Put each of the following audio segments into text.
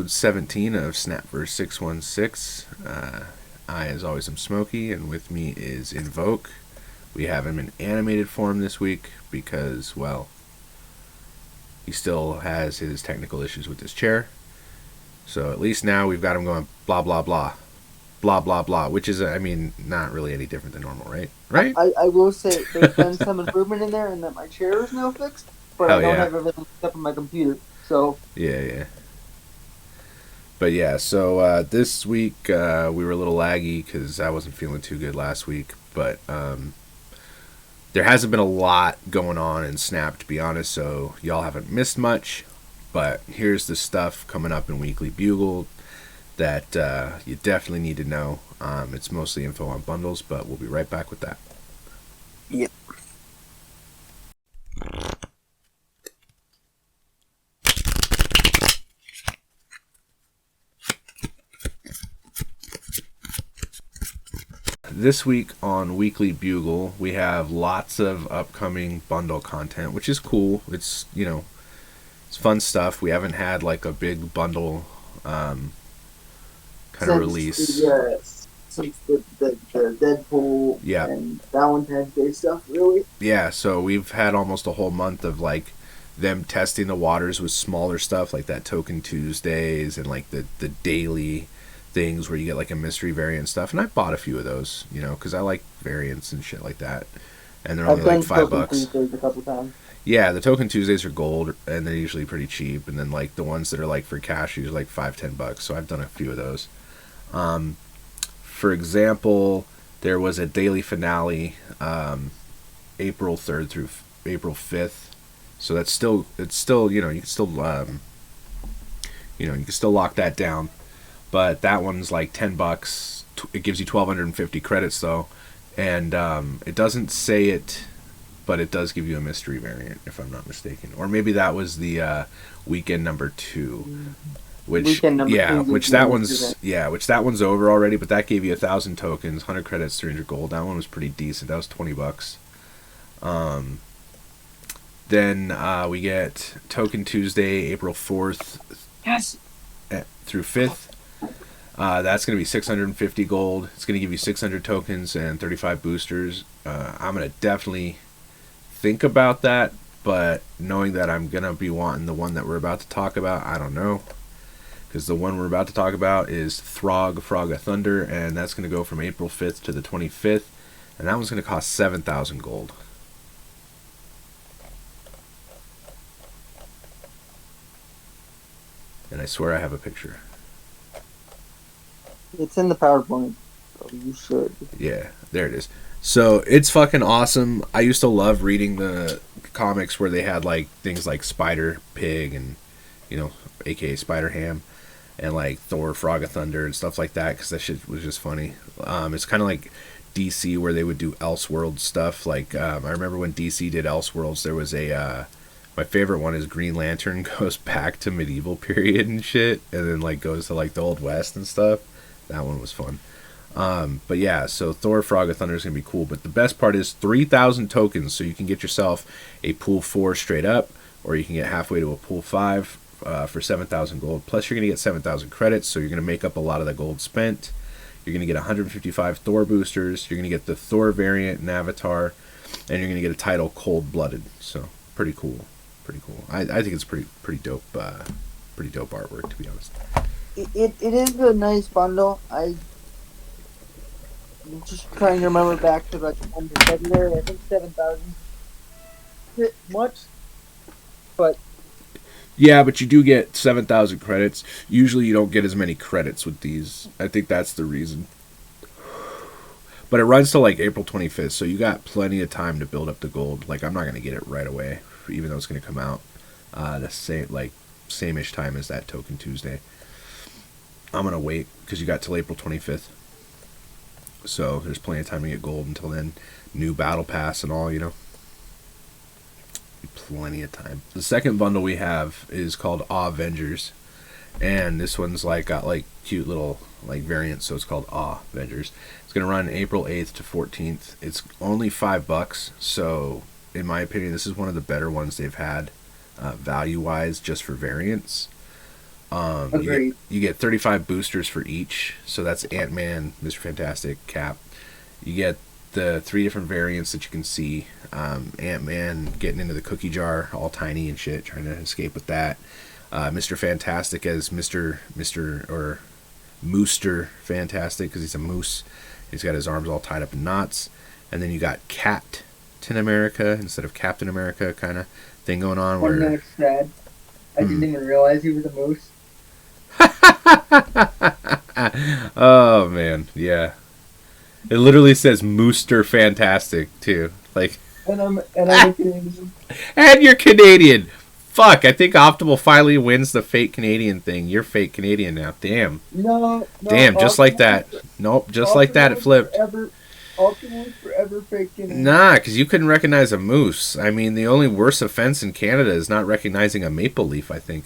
episode 17 of Snapverse616. I, as always, am Smokey, and with me is Invoke. We have him in animated form this week because, well, he still has his technical issues with his chair. So at least now we've got him going blah, blah, blah. Blah, blah, blah, which is, I mean, not really any different than normal, right? Right? I will say there's been some improvement in there and that my chair is now fixed, but Hell I don't yeah. have everything set up on my computer. So Yeah. But yeah, so this week we were a little laggy because I wasn't feeling too good last week. But there hasn't been a lot going on in Snap, to be honest, so y'all haven't missed much. But here's the stuff coming up in Weekly Bugle that you definitely need to know. It's mostly info on bundles, but we'll be right back with that. Yep. This week on Weekly Bugle, we have lots of upcoming bundle content, which is cool. It's, it's fun stuff. We haven't had like a big bundle kind of release. Yes, since the Deadpool and Valentine's Day stuff, really. Yeah, so we've had almost a whole month of like them testing the waters with smaller stuff like that Token Tuesdays and like the daily things where you get like a mystery variant stuff, and I bought a few of those, because I like variants and shit like that, and they're only like $5. Tuesdays a couple times. Yeah, the Token Tuesdays are gold, and they're usually pretty cheap, and then like the ones that are like for cash usually like $5-10. So I've done a few of those. For example, there was a daily finale, April 3rd through April 5th. So it's still you can still you can still lock that down. But that one's like $10. It gives you 1,250 credits though, and it doesn't say it, but it does give you a mystery variant, if I'm not mistaken. Or maybe that was the weekend number 2, which that one's over already. But that gave you 1,000 tokens, 100 credits, 300 gold. That one was pretty decent. That was $20. Then we get Token Tuesday, April 4th through 5th. That's going to be 650 gold. It's going to give you 600 tokens and 35 boosters. I'm going to definitely think about that, but knowing that I'm going to be wanting the one that we're about to talk about, I don't know. Because the one we're about to talk about is Throg, Frog of Thunder, and that's going to go from April 5th to the 25th, and that one's going to cost 7,000 gold. And I swear I have a picture. It's in the PowerPoint, so you should. Yeah, there it is. So it's fucking awesome. I used to love reading the comics where they had like things like Spider Pig and, aka Spider Ham, and like Thor, Frog of Thunder and stuff like that, because that shit was just funny. It's kind of like DC where they would do Elseworld stuff. Like I remember when DC did Elseworlds, there was a my favorite one is Green Lantern goes back to medieval period and shit, and then like goes to like the Old West and stuff. That one was fun. But yeah, so Thor Frog of Thunder is going to be cool. But the best part is 3,000 tokens, so you can get yourself a pool 4 straight up, or you can get halfway to a pool 5 for 7,000 gold. Plus you're going to get 7,000 credits, so you're going to make up a lot of the gold spent. You're going to get 155 Thor boosters. You're going to get the Thor variant and avatar, and you're going to get a title Cold-Blooded. So pretty cool. I think it's pretty dope. Pretty dope artwork, to be honest. It is a nice bundle. I'm just trying to remember back to like when the February. I think 7,000. Bit much, but yeah, but you do get 7,000 credits. Usually, you don't get as many credits with these. I think that's the reason. But it runs till like April 25th, so you got plenty of time to build up the gold. Like I'm not gonna get it right away, even though it's gonna come out the same-ish time as that Token Tuesday. I'm going to wait because you got till April 25th. So there's plenty of time to get gold until then. New battle pass and all, Plenty of time. The second bundle we have is called Aww-Vengers. And this one's like got like cute little like variants, so it's called Aww-Vengers. It's going to run April 8th to 14th. It's only $5, so in my opinion, this is one of the better ones they've had value-wise just for variants. Agreed. You get 35 boosters for each. So that's Ant-Man, Mr. Fantastic, Cap. You get the 3 different variants that you can see. Ant-Man getting into the cookie jar, all tiny and shit, trying to escape with that. Mr. Fantastic as Mr. or Mooster Fantastic, because he's a moose. He's got his arms all tied up in knots. And then you got Captain America instead of Captain America kind of thing going on. One Where note sad. I didn't even realize he was a moose. Oh man, yeah. It literally says Mooster Fantastic too. Like, And I'm a Canadian. and you're Canadian. Fuck, I think Optimal finally wins the fake Canadian thing. You're fake Canadian now. Damn. No. Damn, just like that. Nope, just like that it flipped. Optimus forever fake Canadian. Nah, because you couldn't recognize a moose. I mean, the only worst offense in Canada is not recognizing a maple leaf, I think.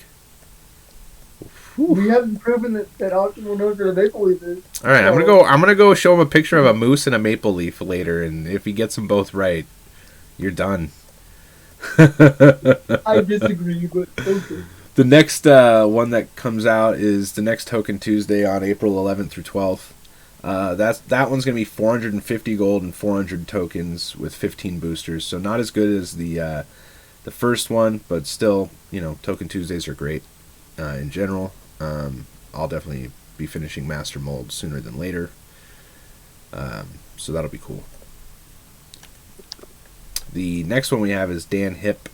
We haven't proven that Optimus knows what a maple leaf is. All right, I'm gonna go show him a picture of a moose and a maple leaf later, and if he gets them both right, you're done. I disagree, but okay. The next one that comes out is the next Token Tuesday on April 11th through 12th. That one's gonna be 450 gold and 400 tokens with 15 boosters. So not as good as the first one, but still, Token Tuesdays are great in general. I'll definitely be finishing Master Mold sooner than later. So that'll be cool. The next one we have is Dan Hipp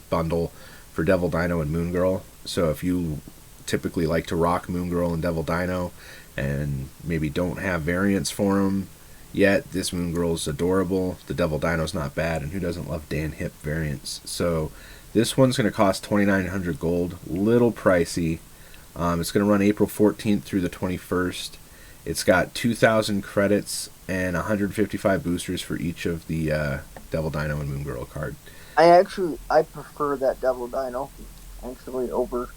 bundle for Devil Dino and Moon Girl. So if you typically like to rock Moon Girl and Devil Dino and maybe don't have variants for them yet, this Moon Girl is adorable. The Devil Dino's not bad, and who doesn't love Dan Hipp variants? So this one's going to cost 2,900 gold. Little pricey. It's going to run April 14th through the 21st. It's got 2,000 credits and 155 boosters for each of the Devil Dino and Moon Girl card. I prefer that Devil Dino, actually, over,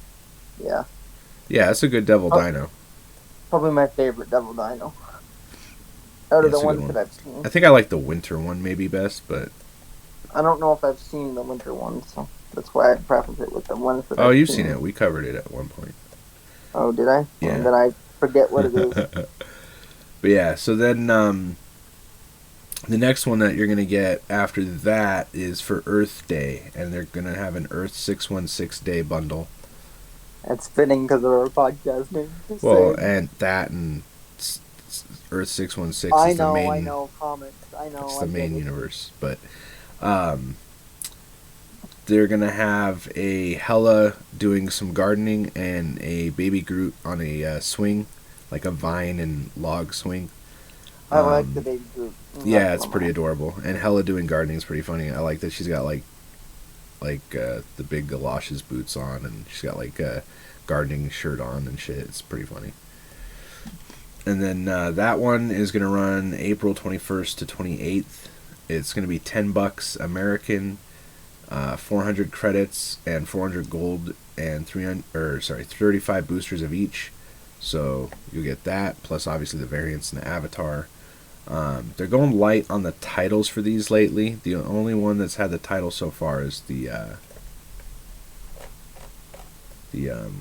yeah. Yeah, it's a good Devil Dino. Probably my favorite Devil Dino. Out of the ones that I've seen. I think I like the winter one maybe best, but I don't know if I've seen the winter one, so that's why I preface it with the ones that I've you've seen it. We covered it at one point. Oh, did I? Yeah. And then I forget what it is. But yeah, so then the next one that you're going to get after that is for Earth Day, and they're going to have an Earth 616 Day bundle. That's fitting because of our podcast name. Well, and that and Earth 616 is the main... I know, comics. I know. It's the main universe. But they're going to have a Hela doing some gardening and a Baby Groot on a swing, like a vine and log swing. I like the Baby Groot. Yeah, it's pretty adorable. And Hela doing gardening is pretty funny. I like that she's got like the big galoshes boots on, and she's got like a gardening shirt on and shit. It's pretty funny. And then that one is going to run April 21st to 28th. It's going to be $10 American, 400 credits and 400 gold and 35 boosters of each. So you'll get that, plus obviously the variants and the avatar. They're going light on the titles for these lately. The only one that's had the title so far is the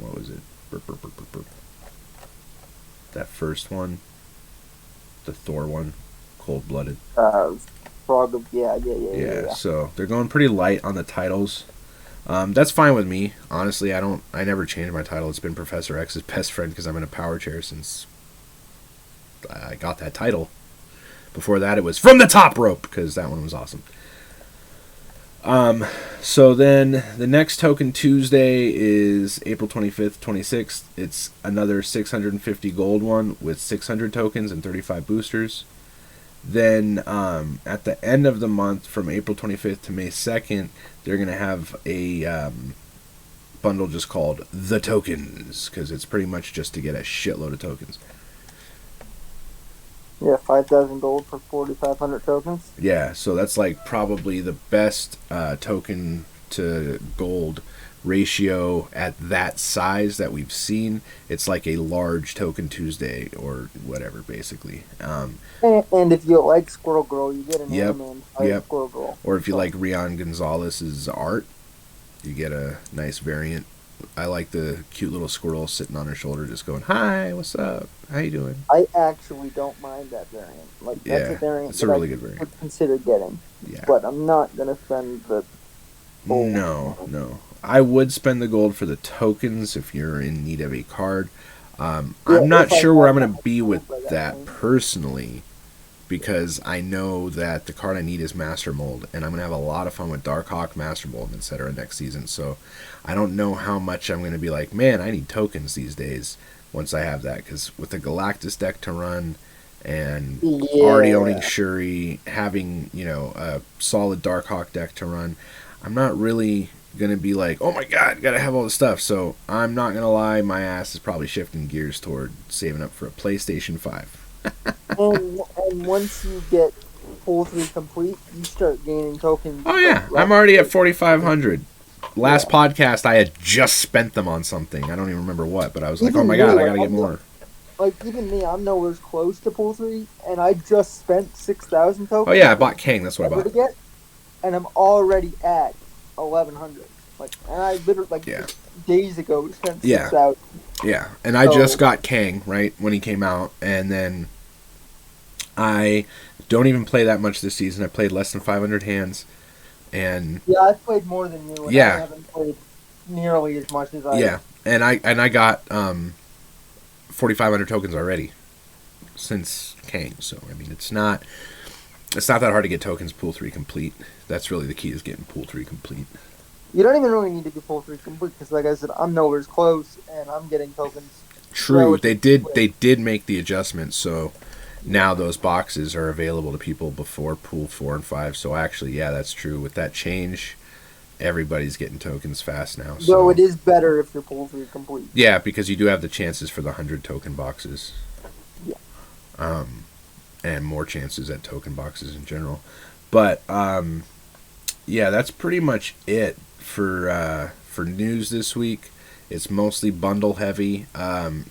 what was it? That first one, the Thor one, Cold Blooded. Throg, yeah. So they're going pretty light on the titles. That's fine with me. Honestly, I never changed my title. It's been Professor X's best friend because I'm in a power chair since I got that title. Before that, it was From the Top Rope, because that one was awesome. So then the next Token Tuesday is April 25th, 26th. It's another 650 gold one with 600 tokens and 35 boosters. Then at the end of the month, from April 25th to May 2nd, they're going to have a bundle just called The Tokens, because it's pretty much just to get a shitload of tokens. Yeah, 5,000 gold for 4,500 tokens. Yeah, so that's like probably the best token to gold ratio at that size that we've seen. It's like a large Token Tuesday or whatever, basically. And if you like Squirrel Girl, you get an anime Squirrel Girl. Or if you like Rian Gonzalez's art, you get a nice variant I like the cute little squirrel sitting on her shoulder, just going, "Hi, what's up? How you doing?" I actually don't mind that variant. Like, that's a variant it's a that really I good variant. would consider getting. Yeah. But I'm not going to spend the gold. No. I would spend the gold for the tokens if you're in need of a card. I'm Yeah, not if I sure where I'm have going to be with by that that point. personally, because I know that the card I need is Master Mold, and I'm going to have a lot of fun with Darkhawk, Master Mold, etc. next season. So I don't know how much I'm going to be like, man, I need tokens these days once I have that, because with the Galactus deck to run and already owning Shuri, having, you know, a solid Darkhawk deck to run, I'm not really going to be like, oh my god, gotta have all this stuff. So I'm not going to lie, my ass is probably shifting gears toward saving up for a PlayStation 5. and once you get pull 3 complete, you start gaining tokens. Oh yeah, I'm already at 4,500. Last podcast, I had just spent them on something. I don't even remember what, but I was like, Even oh my me, god, I like, gotta get more. Like, even me, I'm nowhere close to pull 3, and I just spent 6,000 tokens. Oh yeah, I bought Kang, that's what I bought. Get, and I'm already at 1,100. Like, and I literally, like, days ago spent 6,000. Yeah, and I just got Kang, right, when he came out, and then I don't even play that much this season. I played less than 500 hands, and yeah, I've played more than you, and I haven't played nearly as much as I. Yeah, and I got 4,500 tokens already since Kang. So I mean, it's not that hard to get tokens pool 3 complete. That's really the key, is getting pool 3 complete. You don't even really need to get pool 3 complete, because like I said, I'm nowhere close, and I'm getting tokens. True, they did make the adjustment, so now those boxes are available to people before pool 4 and 5. So actually, yeah, that's true. With that change, everybody's getting tokens fast now. So though it is better if you're pool 3 complete. Yeah, because you do have the chances for the 100 token boxes. Yeah. And more chances at token boxes in general. But yeah, that's pretty much it for news this week. It's mostly bundle heavy.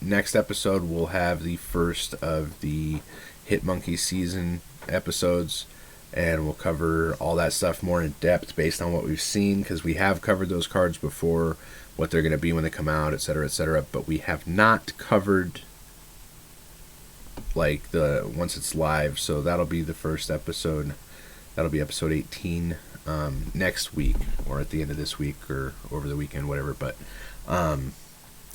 Next episode we'll have the first of the Hitmonkey season episodes, and we'll cover all that stuff more in depth based on what we've seen, because we have covered those cards before, what they're going to be when they come out, etc., etc. But we have not covered like the once it's live. So that'll be the first episode. That'll be episode 18 next week, or at the end of this week, or over the weekend, whatever. But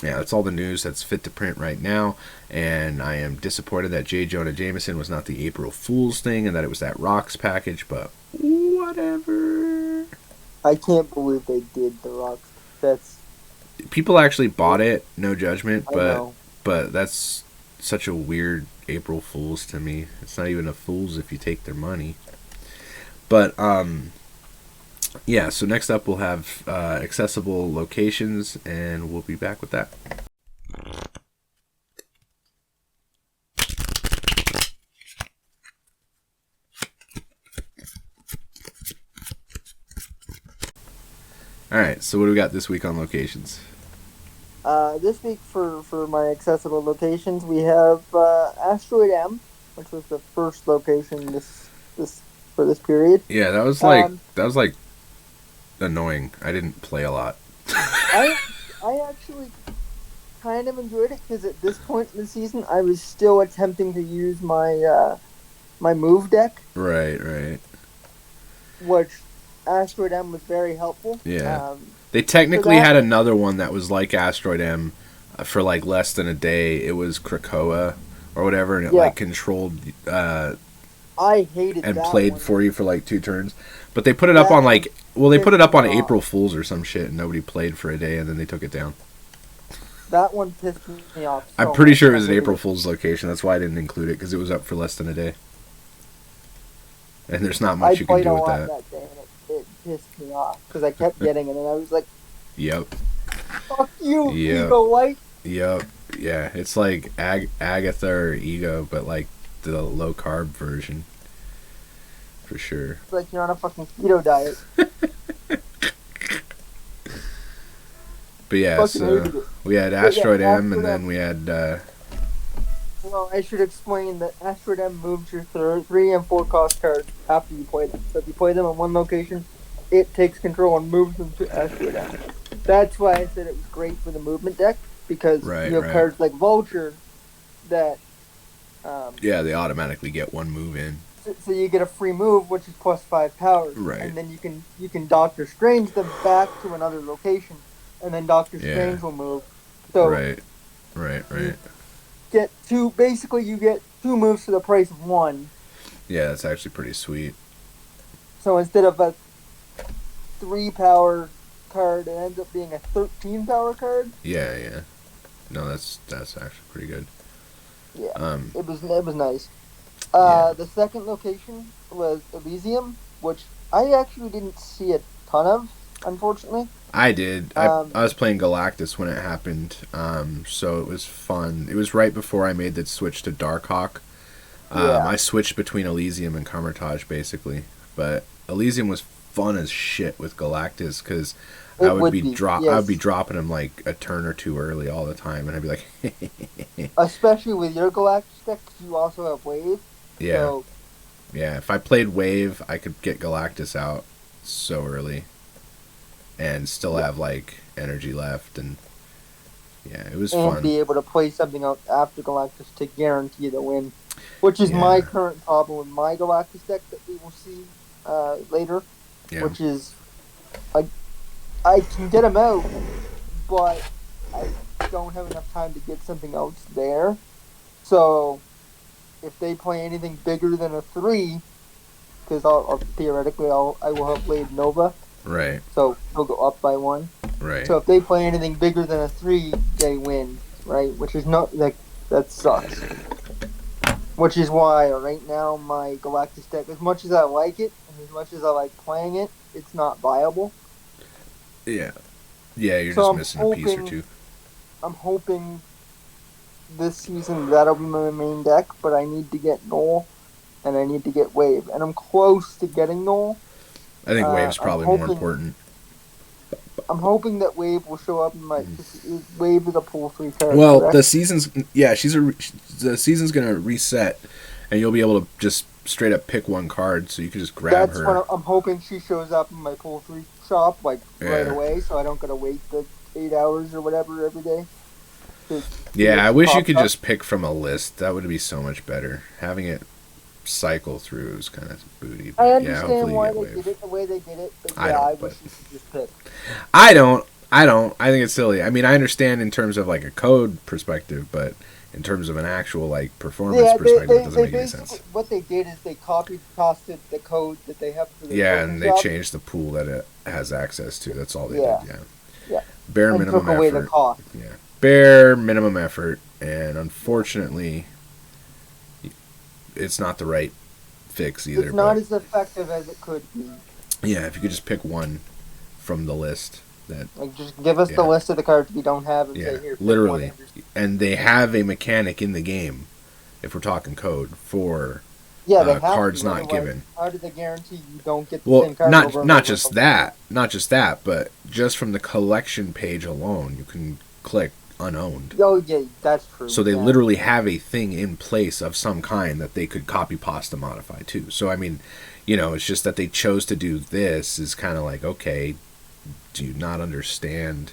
yeah, that's all the news that's fit to print right now, and I am disappointed that J. Jonah Jameson was not the April Fool's thing, and that it was that Rocks package, but whatever. I can't believe they did the Rocks. That's... People actually bought it, no judgment, but that's such a weird April Fool's to me. It's not even a Fool's if you take their money. But, yeah, so next up we'll have accessible locations, and we'll be back with that. Alright, so what do we got this week on locations? This week for my accessible locations, we have Asteroid-M, which was the first location for this period. Yeah, that was like annoying. I didn't play a lot. I actually kind of enjoyed it, because at this point in the season, I was still attempting to use my my move deck. Right. Which Asteroid-M was very helpful. Yeah. They technically had another one that was like Asteroid-M for like less than a day. It was Krakoa or whatever, and it like controlled I hated and that played one. for you for like 2 turns. But they put it up on like, they put it up on April Fools or some shit, and nobody played for a day, and then they took it down. That one pissed me off. I'm pretty sure it was an April Fool's location. That's why I didn't include it, because it was up for less than a day. And there's not much you can do with that. Day, and it pissed me off, because I kept getting it, and I was like, yep. Fuck you, Ego White. Yep. Yeah, it's like Agatha or Ego, but like the low carb version. For sure. It's like you're on a fucking keto diet. But yeah, so we had Asteroid-M, and then we had... Well, I should explain that Asteroid-M moves your 3 and 4 cost cards after you play them. So if you play them on one location, it takes control and moves them to Asteroid-M. That's why I said it was great for the movement deck, because you have cards like Vulture that... yeah, they automatically get one move in. So you get a free move, which is plus 5 powers. Right. And then you can Doctor Strange them back to another location, and then Doctor Strange will move. So right. Get two. Basically, you get 2 moves for the price of 1. Yeah, that's actually pretty sweet. So instead of a 3-power card, it ends up being a 13-power card. Yeah. No, that's actually pretty good. Yeah, it was nice. The second location was Elysium, which I actually didn't see a ton of, unfortunately. I did. I was playing Galactus when it happened, so it was fun. It was right before I made the switch to Darkhawk. I switched between Elysium and Kamar-Taj, basically. But Elysium was fun as shit with Galactus, because I would be dropping him like a turn or 2 early all the time, and I'd be like... Especially with your Galactus deck, because you also have Wave. Yeah. So... Yeah, if I played Wave, I could get Galactus out so early. And still have, like, energy left, and... Yeah, it was fun. And be able to play something out after Galactus to guarantee the win. Which is my current problem with my Galactus deck that we will see later. Yeah. Which is... I can get him out, but I don't have enough time to get something else there. So, if they play anything bigger than a 3, because theoretically I will have played Nova. Right. So he'll go up by 1. Right. So if they play anything bigger than a 3, they win. Right? Which is not like that sucks. Which is why right now my Galactus deck, as much as I like it and as much as I like playing it, it's not viable. Yeah. Yeah, you're just missing a piece or 2. I'm hoping this season that'll be my main deck, but I need to get Null and I need to get Wave. And I'm close to getting Null. I think Wave's probably more important. I'm hoping that Wave will show up in my... Wave is a pool 3 card. Well, correct? the season's... Yeah, the season's going to reset, and you'll be able to just straight up pick one card, so you can just grab her. That's when I'm hoping she shows up in my pool 3 shop, right away, so I don't gotta wait the 8 hours or whatever every day. Yeah, I wish you could just pick from a list. That would be so much better. Having it cycle through is kind of booty. I understand why they did it the way they did it, but I wish you could just pick. I don't. I think it's silly. I mean, I understand in terms of like a code perspective, but in terms of an actual like performance perspective, it doesn't make any sense. What they did is they copied-pasted the code that they have for the and they changed the pool that it has access to. That's all they did. Yeah. Bare minimum took away the cost. Yeah. Bare minimum effort, and unfortunately, it's not the right fix either. It's not as effective as it could be. Yeah, if you could just pick one from the list. Like, just give us the list of the cards we don't have and say, here, literally. And they have a mechanic in the game, if we're talking code, for cards not given. How do they guarantee you don't get the same card over not just that, but just from the collection page alone, you can click unowned. Oh, yeah, that's true. So they literally have a thing in place of some kind that they could copy, pasta, modify too. So, I mean, it's just that they chose to do this is kind of like, okay, do you not understand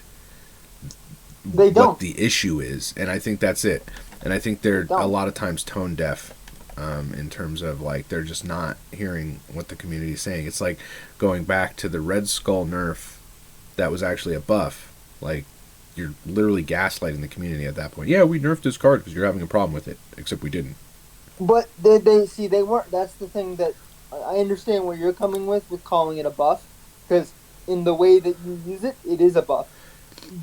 what the issue is? And I think that's it. And I think they're a lot of times tone deaf in terms of, like, they're just not hearing what the community is saying. It's like going back to the Red Skull nerf that was actually a buff. Like, you're literally gaslighting the community at that point. Yeah, we nerfed this card because you're having a problem with it, except we didn't. But they weren't. That's the thing that I understand where you're coming with calling it a buff, because in the way that you use it, it is a buff.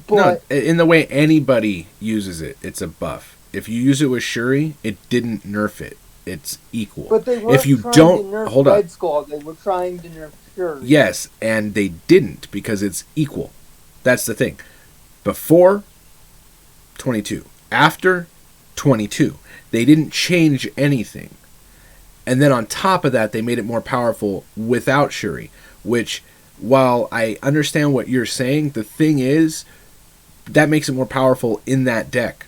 But no, in the way anybody uses it, it's a buff. If you use it with Shuri, it didn't nerf it. It's equal. But they weren't trying to nerf Red Skull. They were trying to nerf Shuri. Yes, and they didn't because it's equal. That's the thing. Before, 22. After, 22. They didn't change anything. And then on top of that, they made it more powerful without Shuri, which, while I understand what you're saying, the thing is, that makes it more powerful in that deck.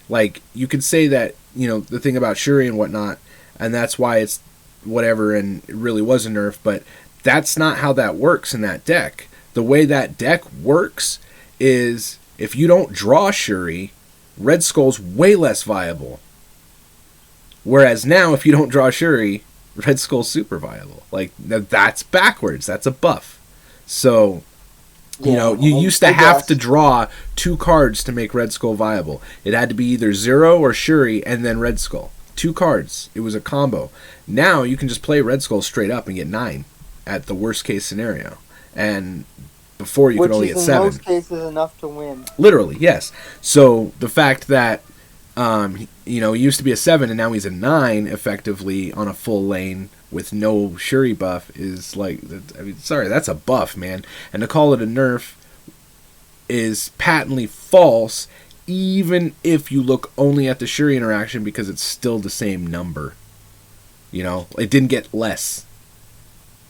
Like, you could say that, the thing about Shuri and whatnot, and that's why it's whatever, and it really was a nerf, but that's not how that works in that deck. The way that deck works is if you don't draw Shuri, Red Skull's way less viable. Whereas now, if you don't draw Shuri, Red Skull's super viable. Like, that's backwards. That's a buff. So, you know, you used to have to draw 2 cards to make Red Skull viable. It had to be either Zero or Shuri and then Red Skull. 2 cards. It was a combo. Now you can just play Red Skull straight up and get 9 at the worst case scenario. And before you could only get 7. Which is in most cases enough to win. Literally, yes. So the fact that, you know, he used to be a 7 and now he's a 9 effectively on a full lane with no Shuri buff is like, I mean, sorry, that's a buff, man. And to call it a nerf is patently false, even if you look only at the Shuri interaction, because it's still the same number. You know, it didn't get less.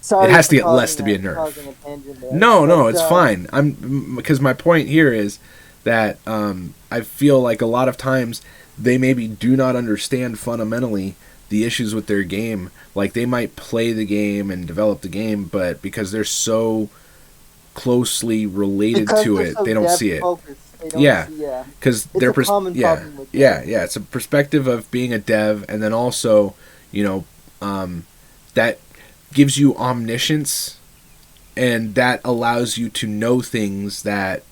Sorry, it has to get less to be a nerf. No, it's fine. Because my point here is that I feel like a lot of times they maybe do not understand fundamentally the issues with their game. Like, they might play the game and develop the game, but because they're so closely related to it, they don't see it. Yeah, because they're it's a perspective of being a dev, and then also, you know, that gives you omniscience, and that allows you to know things that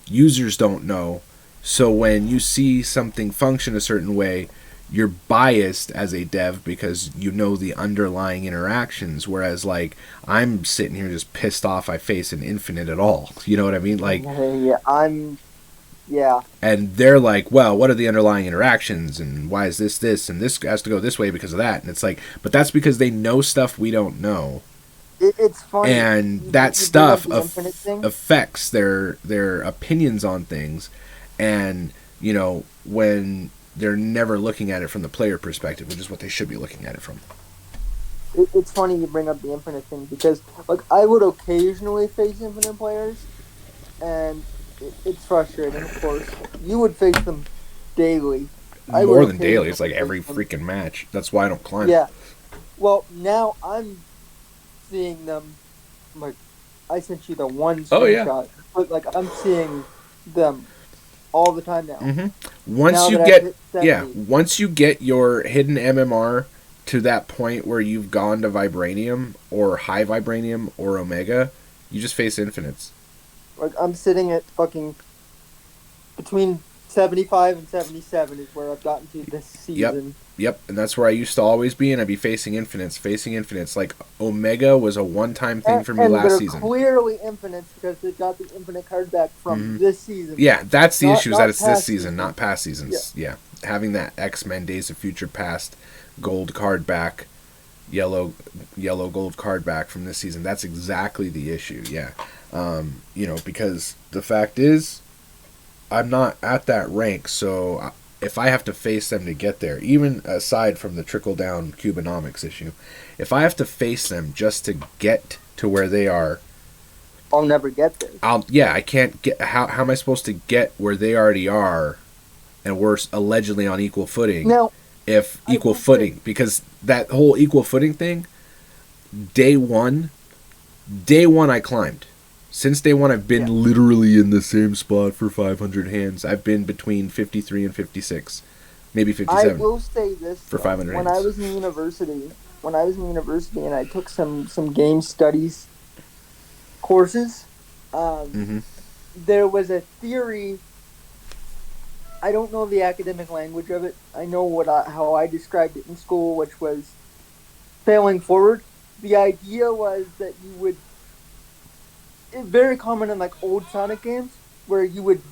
users don't know. So when you see something function a certain way, you're biased as a dev because you know the underlying interactions, whereas, like, I'm sitting here just pissed off I face an infinite at all. You know what I mean? Like, yeah. And they're like, well, what are the underlying interactions, and why is this, and this has to go this way because of that. And it's like, but that's because they know stuff we don't know. It's funny. And that stuff affects their opinions on things. And, you know, when they're never looking at it from the player perspective, which is what they should be looking at it from. It's funny you bring up the infinite thing, because, like, I would occasionally face infinite players, and it's frustrating, of course. You would face them daily. More than daily. It's like every freaking match. That's why I don't climb. Yeah. Well, now I'm seeing them, like, I sent you the one screenshot, but, like, I'm seeing them all the time now. Mm-hmm. Once you get your hidden MMR to that point where you've gone to Vibranium or High Vibranium or Omega, you just face infinites. Like, I'm sitting at fucking between 75 and 77 is where I've gotten to this season. Yep, and that's where I used to always be, and I'd be facing infinites. Like, Omega was a one-time thing for me last season. And they're clearly infinites because they've got the infinite card back from this season. Yeah, that's the issue, is that it's this season, not past seasons. Yeah. Having that X-Men Days of Future Past gold card back, yellow gold card back from this season, that's exactly the issue, yeah. You know, because the fact is, I'm not at that rank, so if I have to face them to get there, even aside from the trickle-down Cubenomics issue, if I have to face them just to get to where they are, I'll never get there. I can't get. How am I supposed to get where they already are, and we're allegedly on equal footing? Now, because that whole equal footing thing, day one I climbed. Since day one, I've been literally in the same spot for 500 hands. I've been between 53 and 56, maybe 57. I will say this for 500 hands. When I was in university, and I took some game studies courses, there was a theory. I don't know the academic language of it. I know how I described it in school, which was failing forward. The idea was that you would. It's very common in, like, old Sonic games where you would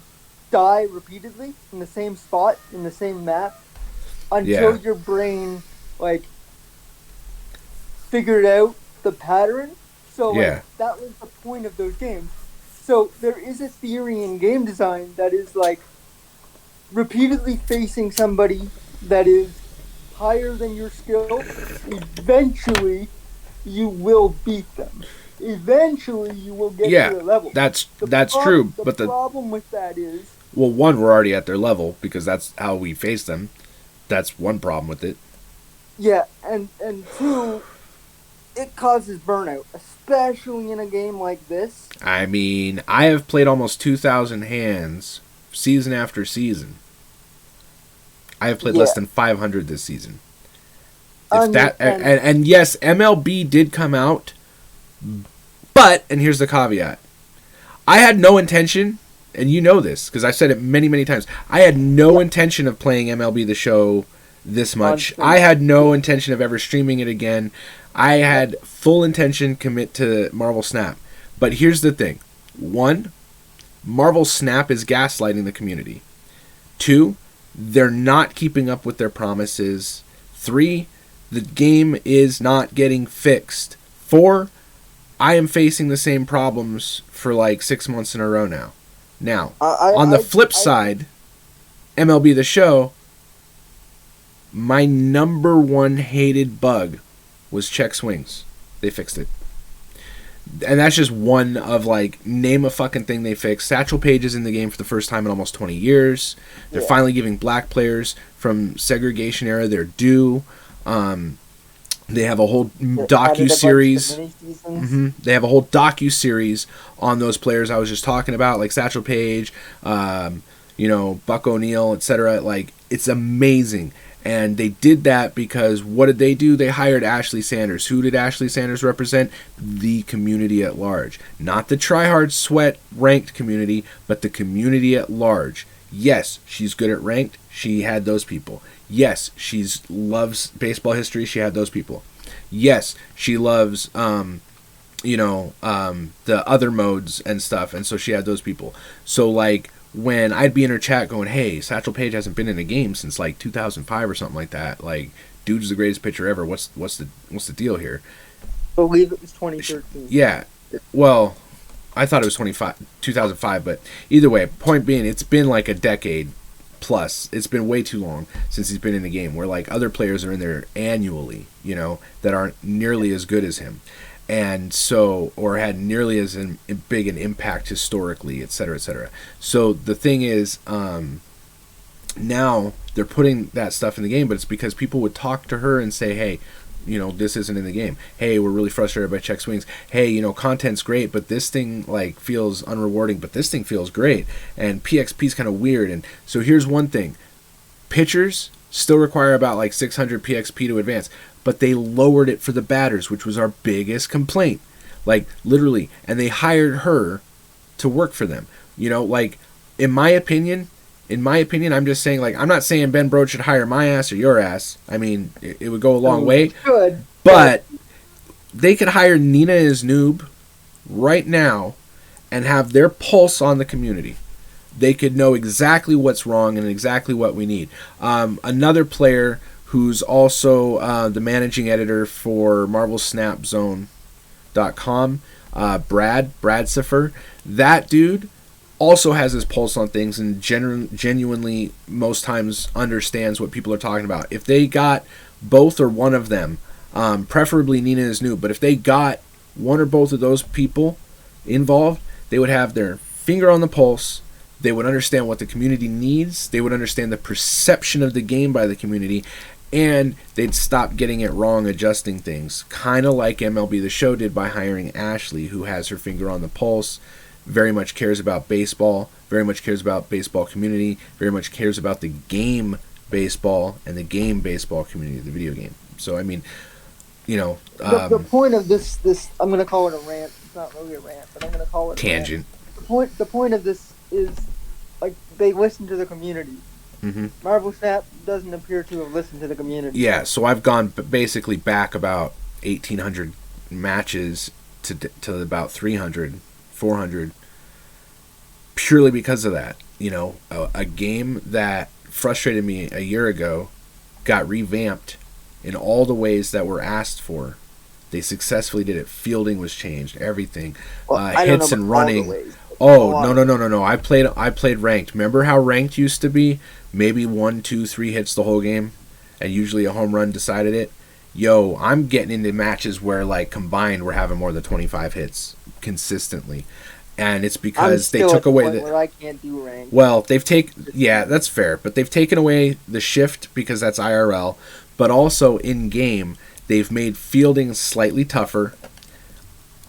die repeatedly in the same spot in the same map until your brain, like, figured out the pattern. So like, that was the point of those games. So there is a theory in game design that is, like, repeatedly facing somebody that is higher than your skill, eventually you will beat them. Eventually, you will get to their level. That's true. But the problem with that is, well, one, we're already at their level because that's how we face them. That's one problem with it. Yeah, and two, it causes burnout, especially in a game like this. I mean, I have played almost 2,000 hands season after season. I have played less than 500 this season. If and yes, MLB did come out, but, and here's the caveat, I had no intention, and you know this, because I've said it many, many times, I had no intention of playing MLB The Show this much. I had no intention of ever streaming it again. I had full intention commit to Marvel Snap. But here's the thing. 1, Marvel Snap is gaslighting the community. 2, they're not keeping up with their promises. 3, the game is not getting fixed. 4, I am facing the same problems for like 6 months in a row now. Now, on the flip side, MLB The Show, my number one hated bug was check swings. They fixed it. And that's just one of, like, name a fucking thing they fixed. Satchel Paige is in the game for the first time in almost 20 years. They're finally giving black players from segregation era their due. They have a whole docu-series. They have a whole docu-series on those players I was just talking about, like Satchel Paige, Buck O'Neil, etc. Like, it's amazing. And they did that because what did they do? They hired Ashley Sanders. Who did Ashley Sanders represent? The community at large. Not the try-hard sweat ranked community, but the community at large. Yes, she's good at ranked. She had those people. Yes, she loves baseball history. She had those people. Yes, she loves, the other modes and stuff. And so she had those people. So, like, when I'd be in her chat going, hey, Satchel Paige hasn't been in a game since like 2005 or something like that. Like, dude's the greatest pitcher ever. What's the deal here? I believe it was 2013. Yeah. Well, I thought it was 2005, but either way, point being, it's been like a decade plus. It's been way too long since he's been in the game, where like other players are in there annually, that aren't nearly as good as him. And so, or had nearly as big an impact historically, et cetera, et cetera. So the thing is, now they're putting that stuff in the game, but it's because people would talk to her and say, hey, this isn't in the game. Hey, we're really frustrated by check swings. Hey, content's great, but this thing like feels unrewarding, but this thing feels great. And PXP's kind of weird. And so here's one thing. Pitchers still require about like 600 PXP to advance, but they lowered it for the batters, which was our biggest complaint. Like, literally. And they hired her to work for them. Like, in my opinion, I'm just saying, like, I'm not saying Ben Brode should hire my ass or your ass. I mean, it would go a long way. Good. But they could hire Nina as noob right now and have their pulse on the community. They could know exactly what's wrong and exactly what we need. Another player who's also the managing editor for MarvelSnapZone.com, Brad Siffer. That dude also has his pulse on things and genuinely most times understands what people are talking about. If they got both or one of them, preferably Nina is new, but if they got one or both of those people involved, they would have their finger on the pulse. They would understand what the community needs. They would understand the perception of the game by the community. And they'd stop getting it wrong, adjusting things. Kind of like MLB The Show did by hiring Ashley, who has her finger on the pulse, very much cares about baseball, very much cares about baseball community, very much cares about the game baseball and the game baseball community, the video game. So, I mean, the point of this, I'm going to call it a rant. It's not really a rant, but I'm going to call it tangent. A rant. The point of this is, like, they listen to the community. Mm-hmm. Marvel Snap doesn't appear to have listened to the community. Yeah, so I've gone basically back about 1,800 matches to about 300, 400, purely because of that. A game that frustrated me a year ago got revamped in all the ways that were asked for. They successfully did it. Fielding was changed, everything. Hits and running. Oh, no. I played ranked. Remember how ranked used to be? Maybe 1, 2, 3 hits the whole game, and usually a home run decided it. Yo, I'm getting into matches where, like, combined, we're having more than 25 hits consistently. And it's because they took away the... where I can't do ranked. Well, yeah, that's fair, but they've taken away the shift because that's IRL, but also in-game, they've made fielding slightly tougher,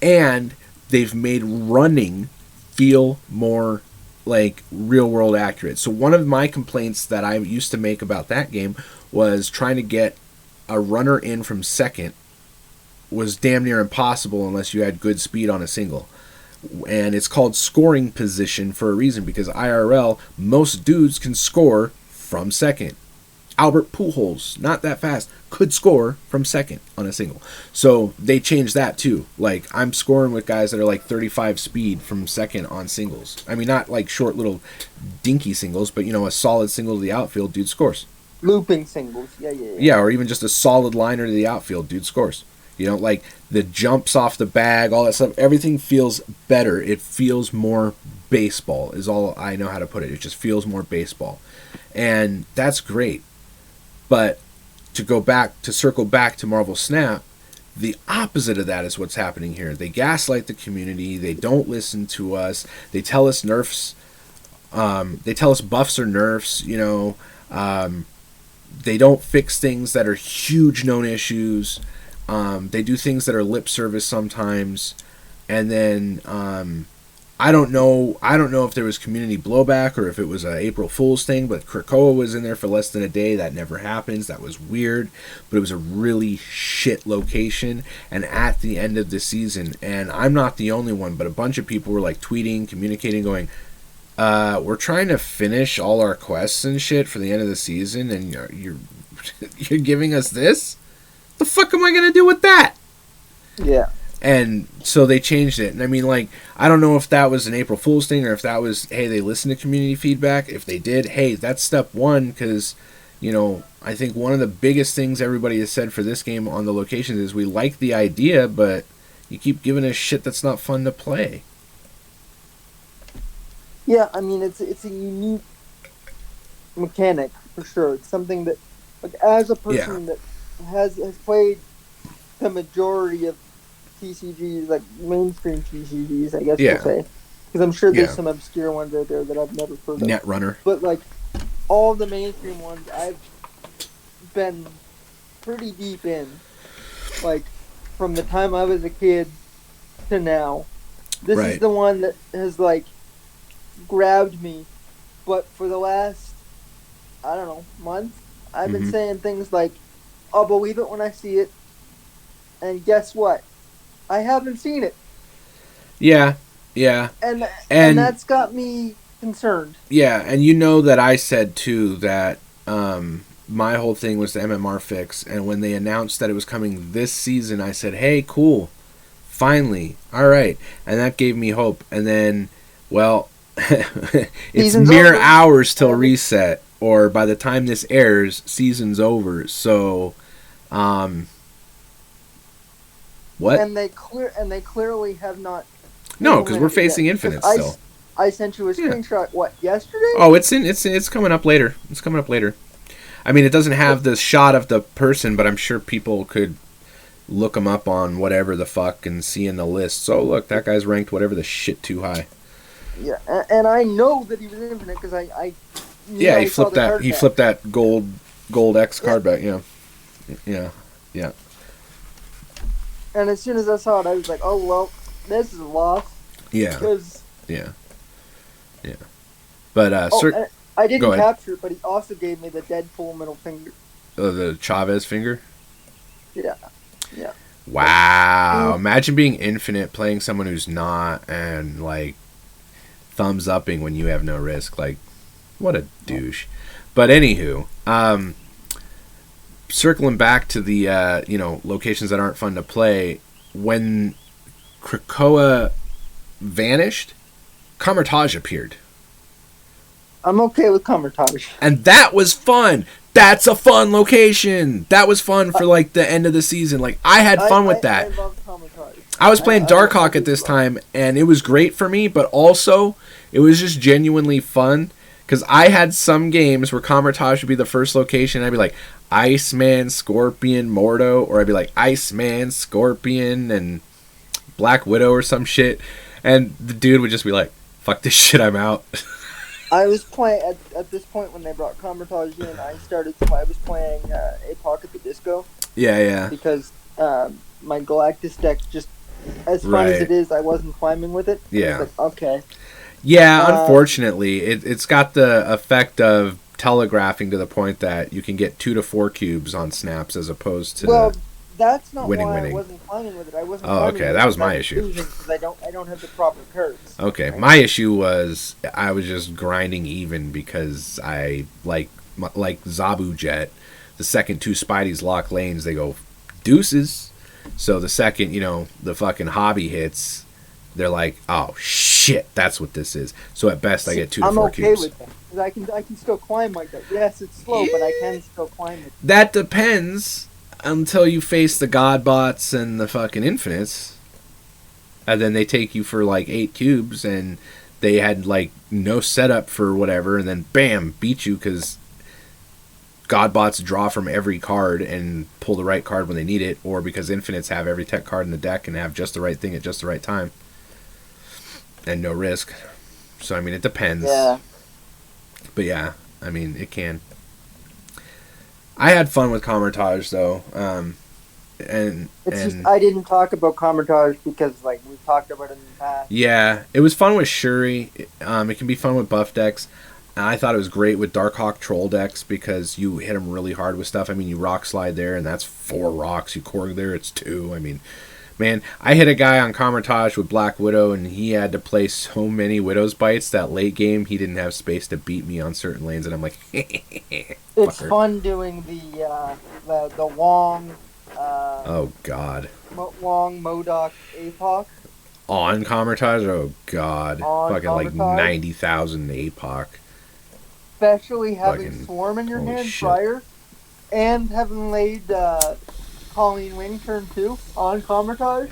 and they've made running feel more like real world accurate. So one of my complaints that I used to make about that game was trying to get a runner in from second was damn near impossible unless you had good speed on a single. And it's called scoring position for a reason, because IRL, most dudes can score from second. Albert Pujols, not that fast, could score from second on a single. So they changed that too. Like, I'm scoring with guys that are like 35 speed from second on singles. I mean, not like short little dinky singles, but, you know, a solid single to the outfield, dude scores. Looping singles, yeah. Yeah, or even just a solid liner to the outfield, dude scores. You know, like the jumps off the bag, all that stuff, everything feels better. It feels more baseball is all I know how to put it. It just feels more baseball. And that's great. But to circle back to Marvel Snap, the opposite of that is what's happening here. They gaslight the community. They don't listen to us. They tell us nerfs. They tell us buffs are nerfs. You know, they don't fix things that are huge known issues. They do things that are lip service sometimes, and then I don't know if there was community blowback or if it was an April Fool's thing, but Krakoa was in there for less than a day. That never happens. That was weird, but it was a really shit location. And at the end of the season, and I'm not the only one, but a bunch of people were like tweeting, communicating, going, we're trying to finish all our quests and shit for the end of the season, and you're giving us this? The fuck am I gonna do with that? Yeah. And so they changed it. And I mean, like, I don't know if that was an April Fool's thing or if that was, hey, they listened to community feedback. If they did, hey, that's step one, because, you know, I think one of the biggest things everybody has said for this game on the locations is we like the idea, but you keep giving us shit that's not fun to play. Yeah, I mean, it's a unique mechanic, for sure. It's something that, like, as a person that has played the majority of TCGs, like mainstream TCGs, I guess we'll say, because I'm sure there's some obscure ones out there that I've never heard of. Netrunner. But like all the mainstream ones, I've been pretty deep in, like from the time I was a kid to now. This is the one that has like grabbed me. But for the last, I don't know, month, I've been saying things like, "I'll believe it when I see it," and guess what? I haven't seen it. Yeah. And that's got me concerned. Yeah, and you know that I said, too, that my whole thing was the MMR fix, and when they announced that it was coming this season, I said, hey, cool, finally, all right. And that gave me hope. And then, well, it's season's mere over. Hours till reset, or by the time this airs, season's over. So, what? And they clearly have not. No, because we're facing Infinite still. I sent you a screenshot. What, yesterday? Oh, it's coming up later. It's coming up later. I mean, it doesn't have the shot of the person, but I'm sure people could look them up on whatever the fuck and see in the list. So look, that guy's ranked whatever the shit too high. Yeah, and I know that he was Infinite because I he flipped that. He flipped that gold X card back. Yeah. And as soon as I saw it, I was like, "Oh well, this is a loss." Yeah. Yeah. But I didn't capture it, but he also gave me the Deadpool middle finger. Oh, the Chavez finger. Yeah. Wow! Imagine being Infinite, playing someone who's not, and like thumbs upping when you have no risk. Like, what a douche. But anywho, circling back to the locations that aren't fun to play, when Krakoa vanished, Kamar-Taj appeared. I'm okay with Kamar-Taj. And that was fun. That's a fun location. That was fun for like the end of the season. Like, I had fun with that. I love Kamar-Taj. I was playing Darkhawk at this time, and it was great for me, but also it was just genuinely fun. Because I had some games where Kamar-Taj would be the first location, and I'd be like, Iceman, Scorpion, Mordo, or I'd be like, Iceman, Scorpion, and Black Widow or some shit. And the dude would just be like, fuck this shit, I'm out. I was playing, at this point when they brought Kamar-Taj in, I was playing APOC at the Disco. Yeah. Because my Galactus deck just, as fun as it is, I wasn't climbing with it. Yeah. Like, okay. Yeah, unfortunately, it's got the effect of telegraphing to the point that you can get 2 to 4 cubes on snaps as opposed to that's not winning. I wasn't climbing with it. I wasn't. Oh, okay, that was my issue. Because I don't have the proper cards. Okay, right? My issue was I was just grinding even because I like Zabu Jet. The second 2 Spideys lock lanes, they go deuces. So the second, the fucking hobby hits, they're like, oh shit, that's what this is. So at best, I get 2 to 4 cubes. I'm okay with that. I can still climb like that. Yes, it's slow, but I can still climb it. That depends until you face the God Bots and the fucking Infinites. And then they take you for like 8 cubes, and they had like no setup for whatever, and then bam, beat you because Godbots draw from every card and pull the right card when they need it, or because Infinites have every tech card in the deck and have just the right thing at just the right time. And no risk. So, I mean, it depends. Yeah. But yeah, I mean, it can. I had fun with Kamar-Taj, though. Just, I didn't talk about Kamar-Taj because, like, we've talked about it in the past. Yeah, it was fun with Shuri. It can be fun with buff decks. I thought it was great with Darkhawk troll decks because you hit them really hard with stuff. I mean, you rock slide there, and that's 4 rocks. You Korg there, it's 2. I mean, man, I hit a guy on Kamar-Taj with Black Widow, and he had to play so many Widow's Bites that late game he didn't have space to beat me on certain lanes, and I'm like, it's fun doing the Wong. Oh God. Wong, MODOK, APOC. On Kamar-Taj? Oh God. On fucking Kamar-Taj? Like 90,000 APOC. Especially having Swarm in your hand prior, and having laid Colleen Wing turn 2 on Kamar-Taj.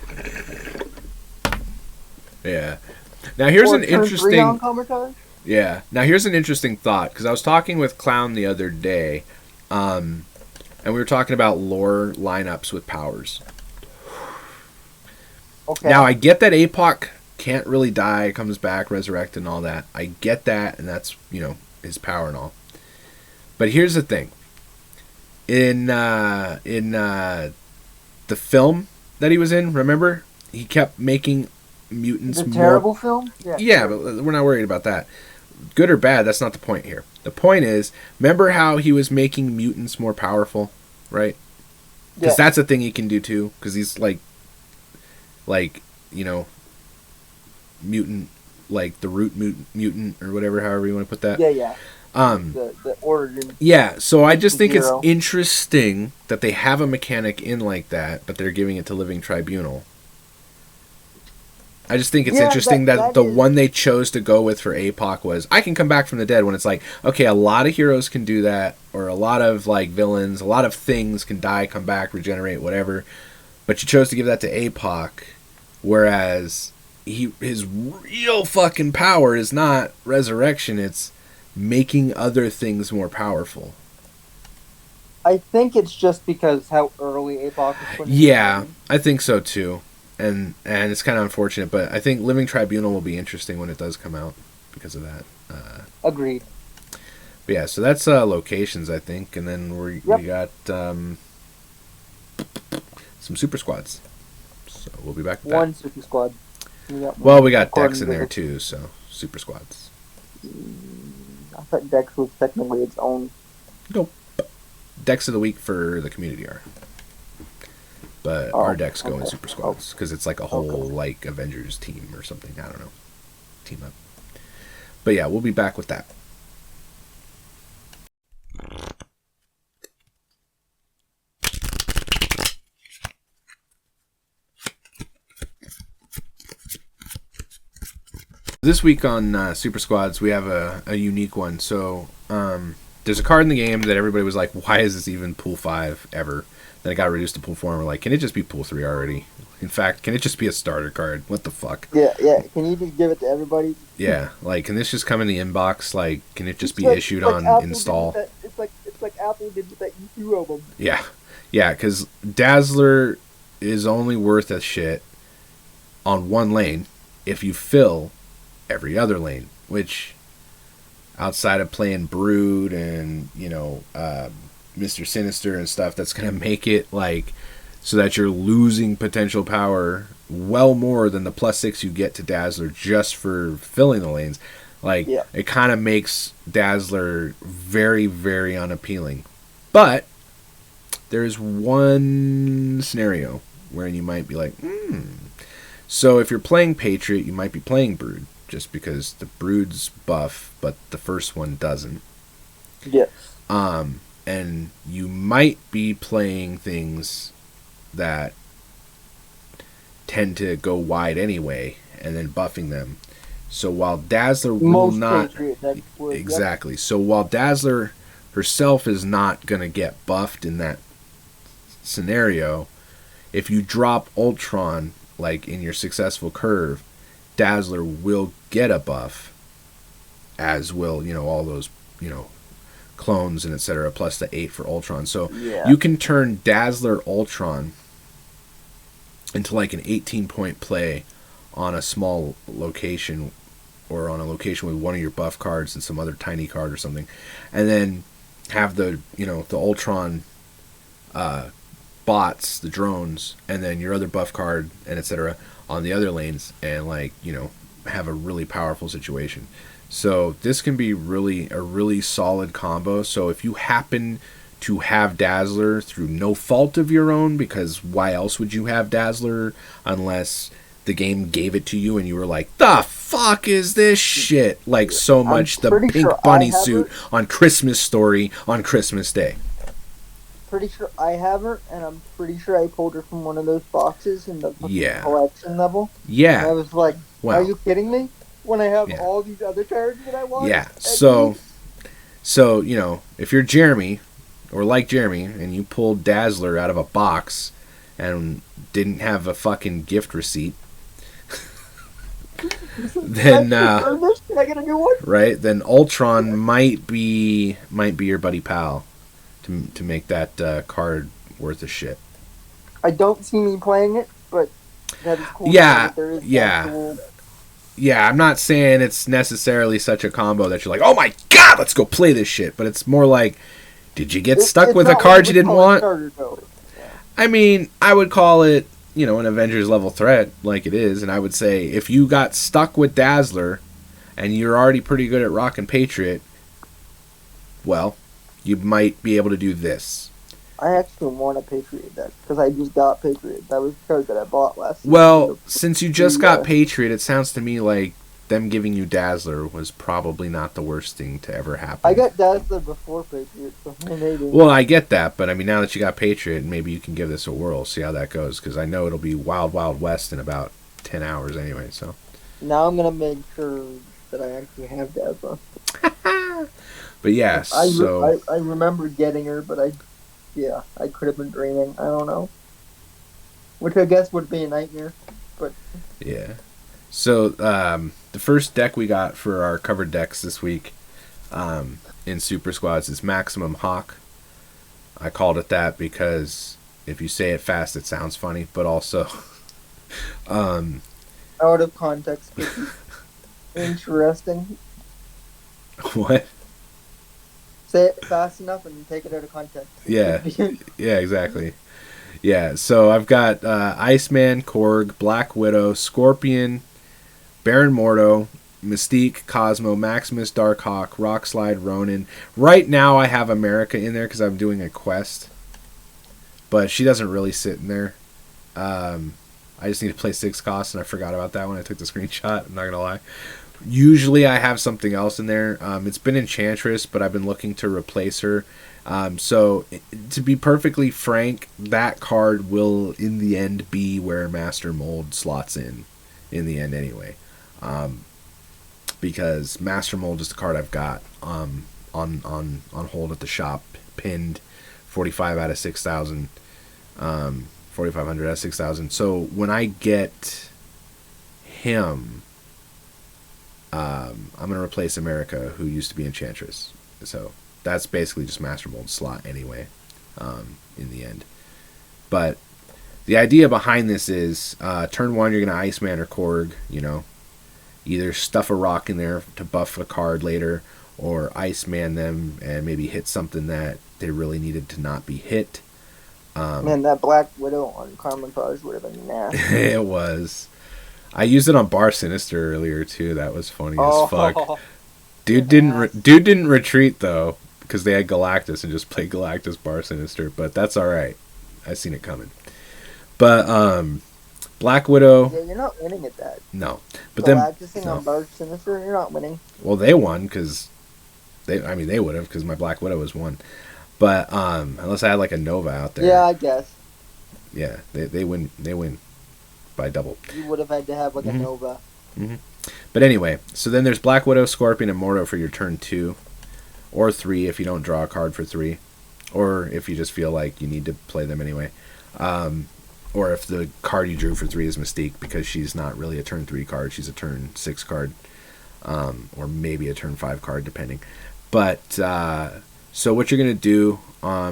Yeah. Now here's an interesting. 3 on Kamar-Taj. Yeah. Now here's an interesting thought, because I was talking with Clown the other day, and we were talking about lore lineups with powers. Okay. Now I get that APOC can't really die, comes back, resurrect, and all that. I get that, and that's his power and all. But here's the thing. In the film that he was in, remember? He kept making mutants more... The terrible film? Yeah, but we're not worried about that. Good or bad, that's not the point here. The point is, remember how he was making mutants more powerful, right? Because that's a thing he can do too, because he's mutant, like the root mutant or whatever, however you want to put that. Yeah. The origin. Yeah, so I just think it's interesting that they have a mechanic in like that, but they're giving it to Living Tribunal. I just think it's interesting that the one they chose to go with for APOC was, I can come back from the dead, when it's like, okay, a lot of heroes can do that, or a lot of like villains, a lot of things can die, come back, regenerate, whatever. But you chose to give that to APOC, whereas his real fucking power is not resurrection, it's making other things more powerful. I think it's just because how early APOC was. Yeah, I think so too. And it's kind of unfortunate, but I think Living Tribunal will be interesting when it does come out because of that. Agreed. But yeah, so that's locations, I think, and then we got some super squads. So we'll be back with one super squad. We got decks in there too, so super squads. I thought Dex was technically its own. Nope. Decks of the week for the community are. But our decks go in super squads because it's like a whole like Avengers team or something. I don't know. Team up. But yeah, we'll be back with that. This week on Super Squads, we have a unique one. So there's a card in the game that everybody was like, why is this even pool 5 ever? Then it got reduced to pool 4, and we're like, can it just be pool 3 already? In fact, can it just be a starter card? What the fuck? Yeah. Can you just give it to everybody? Yeah, like, can this just come in the inbox? Like, can it just be issued on Apple install? It's like Apple did with that E2 album. Yeah, because Dazzler is only worth a shit on one lane if you fill every other lane, which outside of playing Brood and Mr. Sinister and stuff that's going to make it like so that you're losing potential power well more than the +6 you get to Dazzler just for filling the lanes. Like, it kind of makes Dazzler very, very unappealing. But there's one scenario where you might be like, So if you're playing Patriot, you might be playing Brood, just because the Brood's buff, but the first one doesn't. Yes. And you might be playing things that tend to go wide anyway, and then buffing them. So while Dazzler will not... Exactly. So while Dazzler herself is not going to get buffed in that scenario, if you drop Ultron, like in your successful curve, Dazzler will get a buff, as will, all those, clones and etc., plus the 8 for Ultron. So you can turn Dazzler Ultron into like an 18-point play on a small location, or on a location with one of your buff cards and some other tiny card or something, and then have the the Ultron bots, the drones, and then your other buff card and etc. on the other lanes, and have a really powerful situation. So this can be a really solid combo. So if you happen to have Dazzler through no fault of your own, because why else would you have Dazzler unless the game gave it to you and you were like, the fuck is this shit? Like, so much the pink bunny suit on Christmas Story on Christmas Day. Pretty sure I have her, and I'm pretty sure I pulled her from one of those boxes in the collection level. Yeah. And I was like, are you kidding me? When I have all these other cards that I want? Yeah. So if you're Jeremy, or like Jeremy, and you pulled Dazzler out of a box and didn't have a fucking gift receipt, then can I get a new one? Right? Then Ultron might be your buddy pal to make that card worth a shit. I don't see me playing it, but that is cool. Yeah, I'm not saying it's necessarily such a combo that you're like, oh my god, let's go play this shit. But it's more like, did you get stuck with a card you didn't want? I mean, I would call it, an Avengers level threat like it is. And I would say if you got stuck with Dazzler and you're already pretty good at Rock and Patriot, well, you might be able to do this. I actually want a Patriot deck because I just got Patriot. That was the card that I bought last season. Well, since you just got Patriot, it sounds to me like them giving you Dazzler was probably not the worst thing to ever happen. I got Dazzler before Patriot, so maybe. Well, I get that, but I mean, now that you got Patriot, maybe you can give this a whirl, see how that goes, because I know it'll be Wild Wild West in about 10 hours anyway, so. Now I'm going to make sure that I actually have Dazzler. But yeah, I remember getting her, but I could have been dreaming. I don't know. Which I guess would be a nightmare, but... Yeah. So, the first deck we got for our covered decks this week in Super Squads is Maximum Hawk. I called it that because if you say it fast, it sounds funny, but also... out of context. Interesting. What? Say it fast enough and take it out of context. Yeah. Yeah, exactly. Yeah, so I've got Iceman, Korg, Black Widow, Scorpion, Baron Mordo, Mystique, Cosmo, Maximus, Darkhawk, Rockslide, Ronin. Right now I have America in there because I'm doing a quest. But she doesn't really sit in there. I just need to play 6 costs, and I forgot about that when I took the screenshot. I'm not going to lie. Usually I have something else in there. It's been Enchantress, but I've been looking to replace her. So, to be perfectly frank, that card will, in the end, be where Master Mold slots in the end anyway. Because Master Mold is the card I've got on hold at the shop, pinned 45 out of 6,000, 4,500 out of 6,000. So, when I get him... I'm going to replace America, who used to be Enchantress. So that's basically just Master Mold slot anyway, in the end. But the idea behind this is turn 1, you're going to Iceman or Korg, either stuff a rock in there to buff a card later, or Iceman them and maybe hit something that they really needed to not be hit. Man, that Black Widow on Kamar-Taj would have been nasty. It was. I used it on Bar Sinister earlier too. That was funny as fuck. Dude didn't retreat though, because they had Galactus and just played Galactus Bar Sinister. But that's all right. I seen it coming. But Black Widow. Yeah, you're not winning at that. No, but Galactus on Bar Sinister, you're not winning. Well, they won because they would have, because my Black Widow was one. But unless I had like a Nova out there. Yeah, I guess. Yeah, they win. They win by double. You would have had to have like a Nova. Mm-hmm. But anyway, so then there's Black Widow, Scorpion, and Mordo for your turn 2. Or 3 if you don't draw a card for 3. Or if you just feel like you need to play them anyway. Or if the card you drew for 3 is Mystique, because she's not really a turn 3 card. She's a turn 6 card. Or maybe a turn 5 card, depending. But, so what you're going to do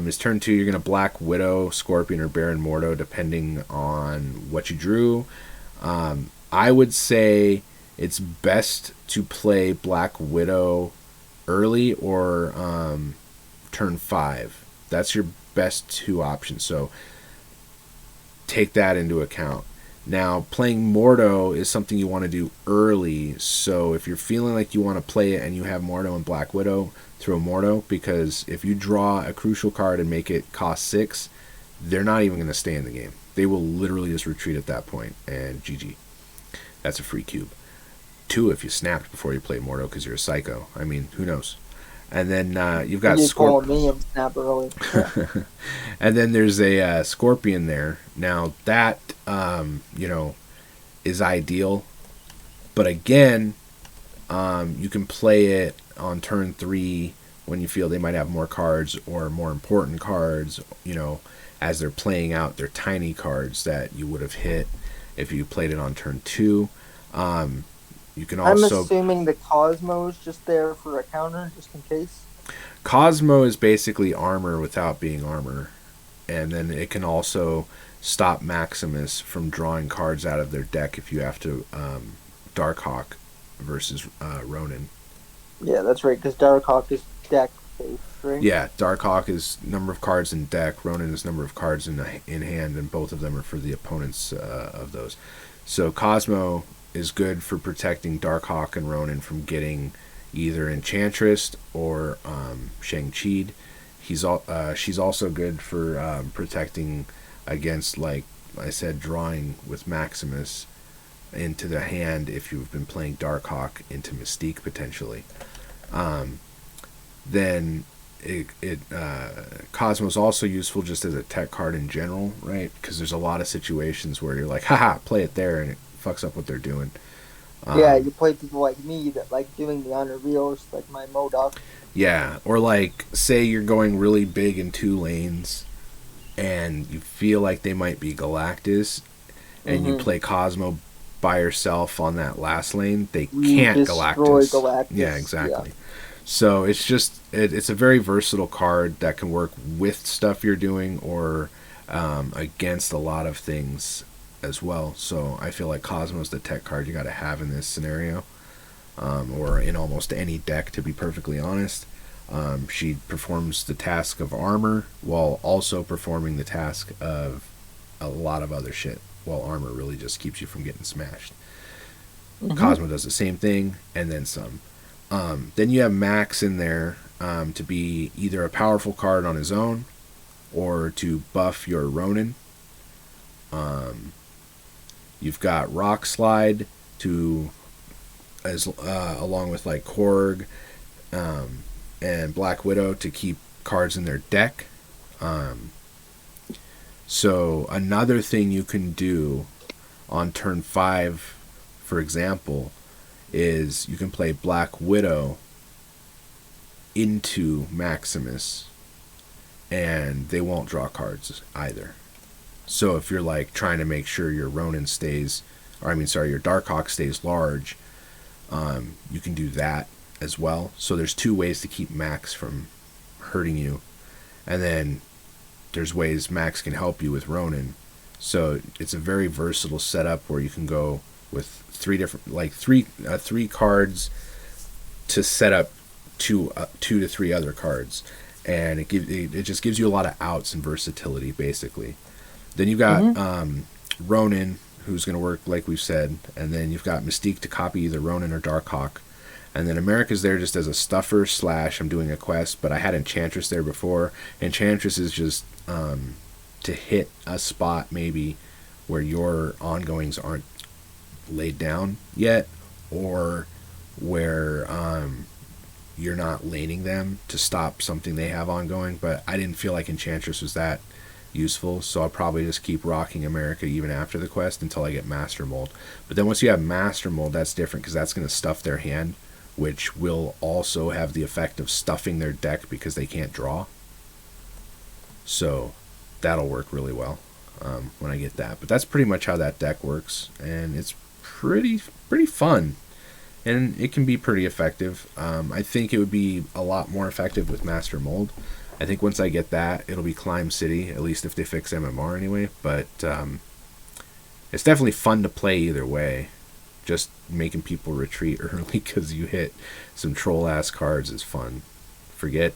is turn 2, you're going to Black Widow, Scorpion, or Baron Mordo, depending on what you drew. I would say it's best to play Black Widow early or turn 5. That's your best 2 options. So take that into account. Now, playing Mordo is something you want to do early. So if you're feeling like you want to play it and you have Mordo and Black Widow, throw Mordo, because if you draw a crucial card and make it cost 6, they're not even going to stay in the game. They will literally just retreat at that point, and GG. That's a free cube. 2 if you snapped before you play Mordo because you're a psycho. I mean, who knows? And then you've got Scorpion. Snap early. And then there's a Scorpion there. Now that is ideal, but again, you can play it on turn 3 when you feel they might have more cards or more important cards. As they're playing out their tiny cards that you would have hit if you played it on turn 2. You can also. I'm assuming the Cosmo is just there for a counter, just in case. Cosmo is basically armor without being armor, and then it can also stop Maximus from drawing cards out of their deck if you have to Darkhawk versus Ronin. Yeah, that's right, because Darkhawk is deck based, right? Yeah, Darkhawk is number of cards in deck, Ronin is number of cards in hand, and both of them are for the opponents of those. So Cosmo is good for protecting Darkhawk and Ronin from getting either Enchantress or Shang-Chi. She's also good for protecting against, like I said, drawing with Maximus into the hand if you've been playing Darkhawk into Mystique potentially. Then Cosmo's also useful just as a tech card in general, right? Because there's a lot of situations where you're like, haha, play it there, and it fucks up what they're doing. Yeah, you play people like me that like doing the honor reels, like my MODOK. Yeah, or like, say you're going really big in 2 lanes, and you feel like they might be Galactus, and you play Cosmo by yourself on that last lane, they can't Galactus. Yeah, exactly. Yeah. So it's just, it's a very versatile card that can work with stuff you're doing or against a lot of things as well. So I feel like Cosmo's the tech card you got to have in this scenario, or in almost any deck, to be perfectly honest. She performs the task of armor while also performing the task of a lot of other shit, while armor really just keeps you from getting smashed. Cosmo does the same thing, and then some. Then you have Max in there to be either a powerful card on his own or to buff your Ronin. You've got Rock Slide to, along with like Korg and Black Widow, to keep cards in their deck. So another thing you can do on turn 5, for example, is you can play Black Widow into Maximus, and they won't draw cards either. So if you're like trying to make sure your Ronin stays, your Darkhawk stays large, you can do that as well. So there's 2 ways to keep Max from hurting you, and then there's ways Max can help you with Ronin. So it's a very versatile setup where you can go with 3 different, like three cards to set up two to three other cards, and it just gives you a lot of outs and versatility basically. Then you've got Ronin, who's going to work like we've said, and then you've got Mystique to copy either Ronin or Darkhawk, and then America's there just as a stuffer / I'm doing a quest, but I had Enchantress there before. Enchantress is just to hit a spot maybe where your ongoings aren't laid down yet, or where you're not laning them to stop something they have ongoing. But I didn't feel like Enchantress was that useful, so I'll probably just keep rocking America even after the quest until I get Master Mold. But then once you have Master Mold, that's different because that's going to stuff their hand, which will also have the effect of stuffing their deck because they can't draw. So that'll work really well when I get that. But that's pretty much how that deck works, and it's pretty fun, and it can be pretty effective. I think it would be a lot more effective with Master Mold. I think once I get that, it'll be Climb City, at least if they fix MMR anyway. But it's definitely fun to play either way. Just making people retreat early because you hit some troll-ass cards is fun. Forget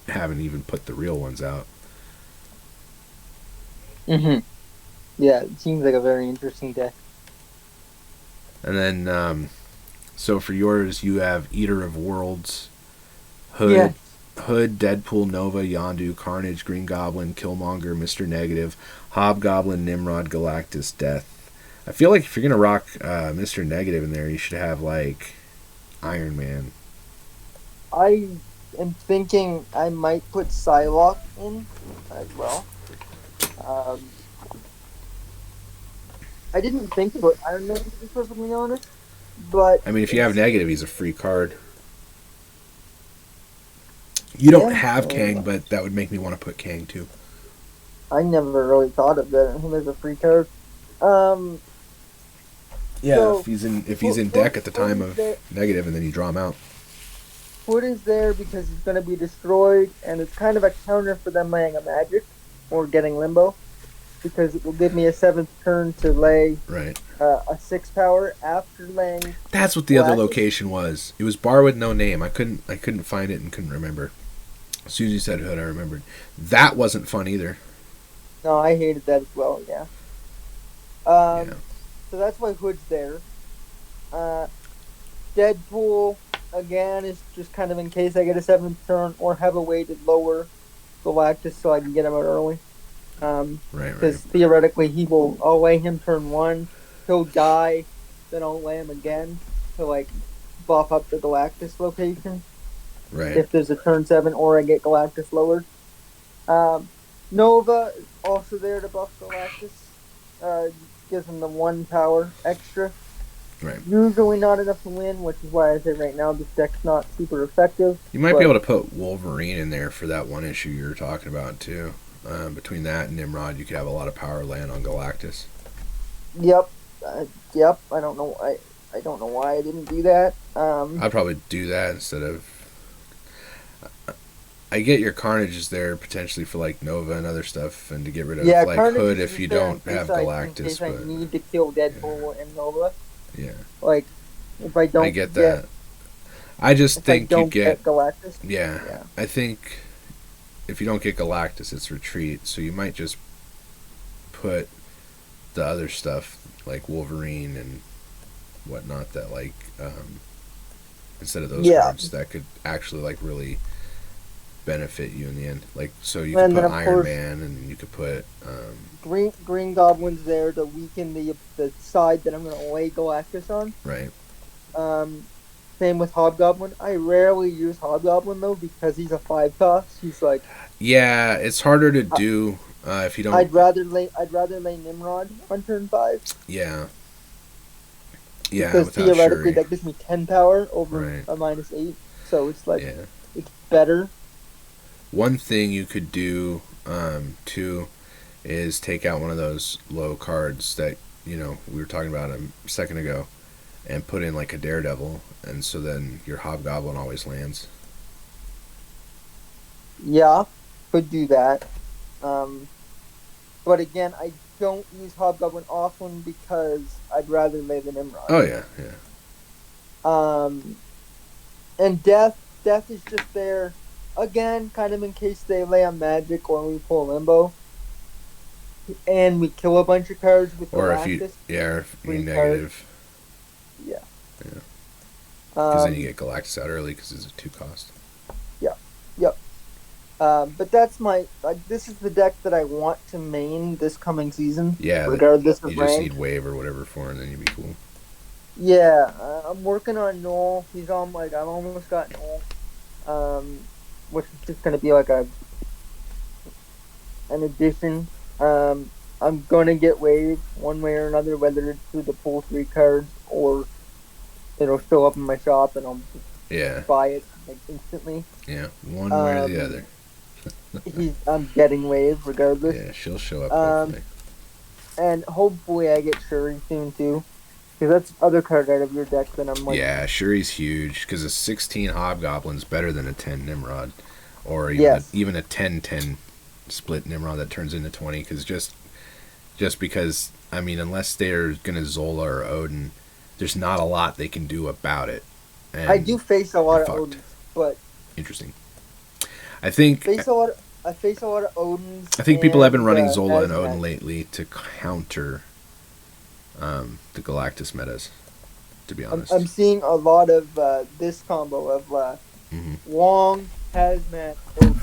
having even put the real ones out. Yeah, it seems like a very interesting deck. And then, so for yours, you have Eater of Worlds, Hood, Deadpool, Nova, Yondu, Carnage, Green Goblin, Killmonger, Mr. Negative, Hobgoblin, Nimrod, Galactus, Death. I feel like if you're going to rock Mr. Negative in there, you should have, like, Iron Man. I am thinking I might put Psylocke in as well. I didn't think about Iron Man, to be perfectly honest, but... I mean, if you have Negative, he's a free card. You don't have Kang, but that would make me want to put Kang, too. I never really thought of that. Him as a free card. Yeah, so, if he's in deck at the time of Negative, and then you draw him out. Hood is there because he's going to be destroyed, and it's kind of a counter for them laying a magic or getting Limbo, because it will give me a 7th turn to lay a 6 power after laying. That's what the other location was. It was Bar with no name. I couldn't find it and couldn't remember. As soon as you said Hood, I remembered. That wasn't fun either. No, I hated that as well. Yeah. So that's why Hood's there. Deadpool, again, is just kind of in case I get a 7th turn or have a way to lower Galactus so I can get him out early. Because theoretically, I'll lay him turn 1, he'll die, then I'll lay him again to, like, buff up the Galactus location. Right. If there's a turn 7 or I get Galactus lowered. Nova is also there to buff Galactus. Gives him the 1 power extra. Right. Usually not enough to win, which is why I say right now this deck's not super effective. You might be able to put Wolverine in there for that one issue you were talking about too. Between that and Nimrod, you could have a lot of power land on Galactus. Yep. I don't know. I don't know why I didn't do that. I'd probably do that instead of. I get your Carnages there potentially for like Nova and other stuff, and to get rid of like Carnage Hood if you don't have Galactus. In case I need to kill Deadpool and Nova. Yeah. Like, if I don't. I get that. I just think you get Galactus. Yeah. I think if you don't get Galactus, it's retreat. So you might just put the other stuff like Wolverine and whatnot that like instead of those cards that could actually like really benefit you in the end. Like so you could put Iron Man and you could put Green Goblin's there to weaken the side that I'm going to lay Galactus on. Right. Same with Hobgoblin. I rarely use Hobgoblin though because he's a 5 cost. He's like it's harder to do if you don't. I'd rather lay Nimrod on turn 5. Yeah. Because theoretically that gives me 10 power over a -8, so it's like it's better. One thing you could do too is take out one of those low cards that we were talking about a second ago, and put in like a Daredevil, and so then your Hobgoblin always lands. Yeah, could do that. But again, I don't use Hobgoblin often because I'd rather lay the Nimrod. Oh yeah. And Death, Death is just there, again, kind of in case they lay a magic or we pull Limbo. And we kill a bunch of cards with or Galactus. if you negative. Yeah. Yeah. Because then you get Galactus out early because it's a 2 cost. Yeah. Yep. But that's this is the deck that I want to main this coming season. Yeah. Regardless of rank. You just need wave or whatever for, and then you'd be cool. Yeah. I'm working on Noel. He's on I've almost got Noel. Which is just gonna be like an addition. I'm gonna get wave one way or another, whether it's through the pull 3 cards or it'll show up in my shop and I'll just buy it instantly. Yeah, one way or the other. I'm getting wave regardless. Yeah, she'll show up hopefully. And hopefully I get Shuri soon too, because that's other card out of your deck that I'm like. Yeah, Shuri's huge because a 16 Hobgoblin's better than a 10 Nimrod, or even a 10-10 split Nimrod that turns into 20. Because just because unless they're gonna Zola or Odin, there's not a lot they can do about it. And I do face a lot of Odins, but interesting. I face a lot of Odins. I think people have been running Zola and Odin lately to counter the Galactus metas. To be honest, I'm seeing a lot of this combo of Wong, Hazmat, Odin.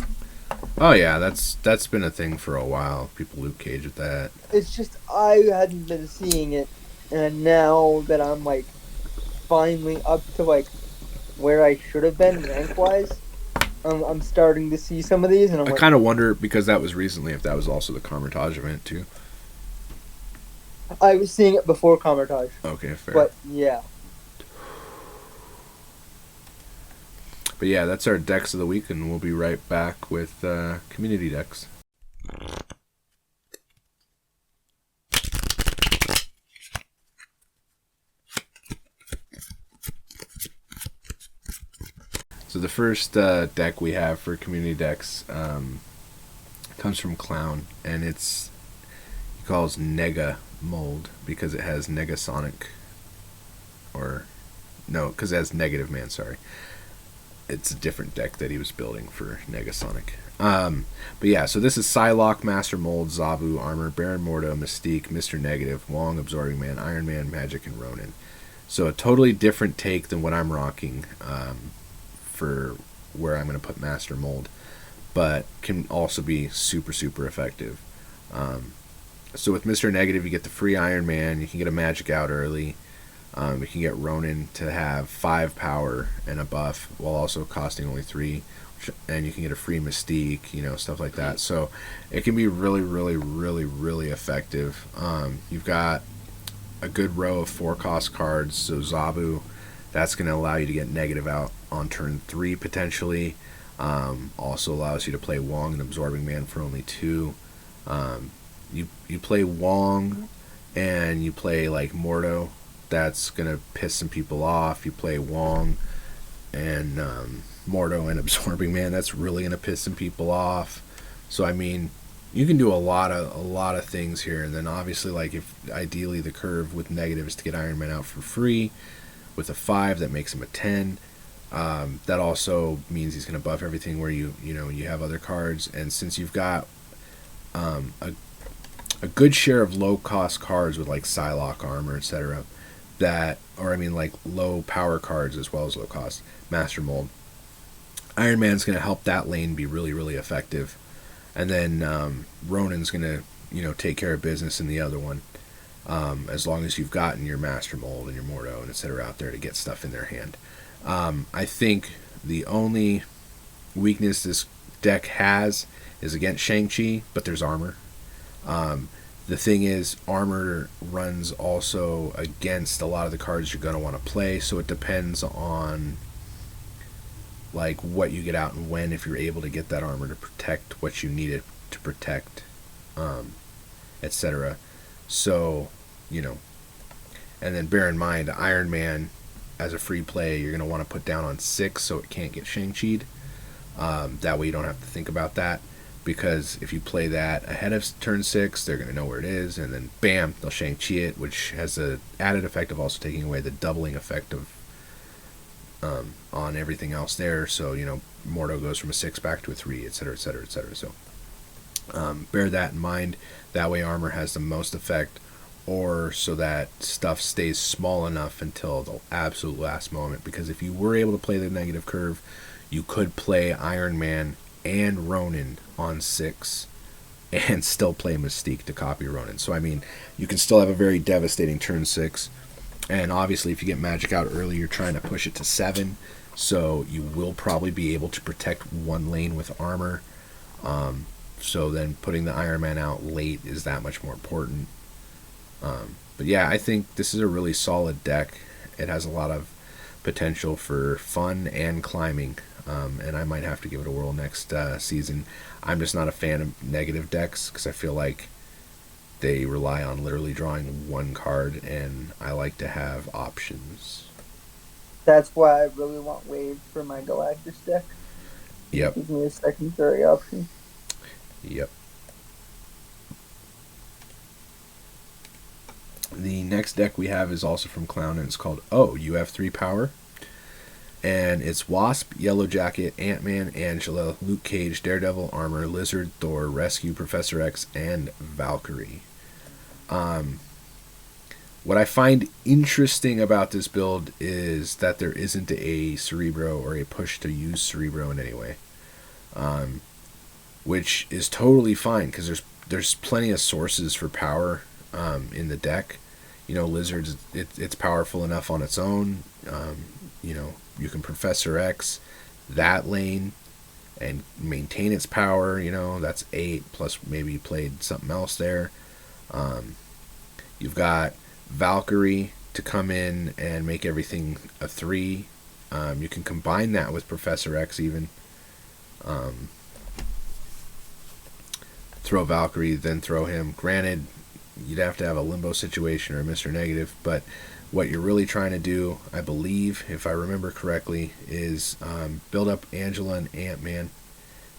Oh yeah, that's been a thing for a while. People Luke Cage with that. It's just I hadn't been seeing it, and now that I'm finally up to where I should have been rank wise, I'm starting to see some of these, and I kind of wonder, because that was recently, if that was also the Kamar-Taj event too. I was seeing it before Kamar-Taj. Okay, fair. But yeah. But yeah, that's our decks of the week, and we'll be right back with community decks. So the first deck we have for community decks comes from Clown, and he calls Nega Mold because it has Negasonic, because it has Negative Man, sorry. It's a different deck that he was building for Negasonic. But yeah, so this is Psylocke, Master Mold, Zabu, Armor, Baron Mordo, Mystique, Mr. Negative, Wong, Absorbing Man, Iron Man, Magic, and Ronin. So a totally different take than what I'm rocking for where I'm going to put Master Mold, but can also be super, super effective. So with Mr. Negative, you get the free Iron Man, you can get a Magic out early. You can get Ronin to have 5 power and a buff while also costing only 3, and you can get a free Mystique, stuff like that. So it can be really, really, really, really effective. You've got a good row of 4-cost cards. So Zabu, that's going to allow you to get negative out on turn 3 potentially. Also allows you to play Wong and Absorbing Man for only 2. You play Wong and you play Mordo. That's going to piss some people off. You play Wong and Mordo and Absorbing Man, that's really going to piss some people off. So you can do a lot of things here. And then obviously, if ideally the curve with negative is to get Iron Man out for free with a 5, that makes him a 10. That also means he's going to buff everything where you have other cards. And since you've got a good share of low cost cards with Psylocke, Armor, etc., low power cards as well as low cost Master Mold, Iron Man's going to help that lane be really, really effective. And then Ronin's going to take care of business in the other one, as long as you've gotten your Master Mold and your Mordo and etc. out there to get stuff in their hand. I think the only weakness this deck has is against Shang-Chi, but there's Armor. The thing is, Armor runs also against a lot of the cards you're going to want to play, so it depends on what you get out and when, if you're able to get that Armor to protect what you need it to protect, etc. So, and then bear in mind, Iron Man, as a free play, you're going to want to put down on 6 so it can't get Shang-Chi'd. That way you don't have to think about that. Because if you play that ahead of turn 6, they're going to know where it is, and then bam, they'll Shang-Chi it, which has the added effect of also taking away the doubling effect of on everything else there. So, you know, Mordo goes from a 6 back to a 3, etc., etc., etc. So, bear that in mind. That way armor has the most effect, or so that stuff stays small enough until the absolute last moment. Because if you were able to play the negative curve, you could play Iron Man and Ronin on 6 and still play Mystique to copy Ronin. So, I mean, you can still have a very devastating turn 6. And obviously, if you get magic out early, you're trying to push it to 7. So you will probably be able to protect one lane with armor. So then putting the Iron Man out late is that much more important. But yeah, I think this is a really solid deck. It has a lot of potential for fun and climbing. And I might have to give it a whirl next season. I'm just not a fan of negative decks because I feel like they rely on literally drawing one card, and I like to have options. That's why I really want Wave for my Galactus deck. Yep. Gives me a secondary option. Yep. The next deck we have is also from Clown, and it's called You Have 3 Power. And it's Wasp, Yellow Jacket, Ant-Man, Angela, Luke Cage, Daredevil, Armor, Lizard, Thor, Rescue, Professor X, and Valkyrie. What I find interesting about this build is that there isn't a Cerebro or a push to use Cerebro in any way. Which is totally fine because there's plenty of sources for power in the deck. You know, Lizard's it's powerful enough on its own. You know, you can Professor X that lane and maintain its power. You know, that's 8 plus maybe you played something else there. You've got Valkyrie to come in and make everything a 3. You can combine that with Professor X even. Throw Valkyrie, then throw him. Granted, you'd have to have a Limbo situation or a Mr. Negative, but what you're really trying to do, I believe, if I remember correctly, is build up Angela and Ant-Man.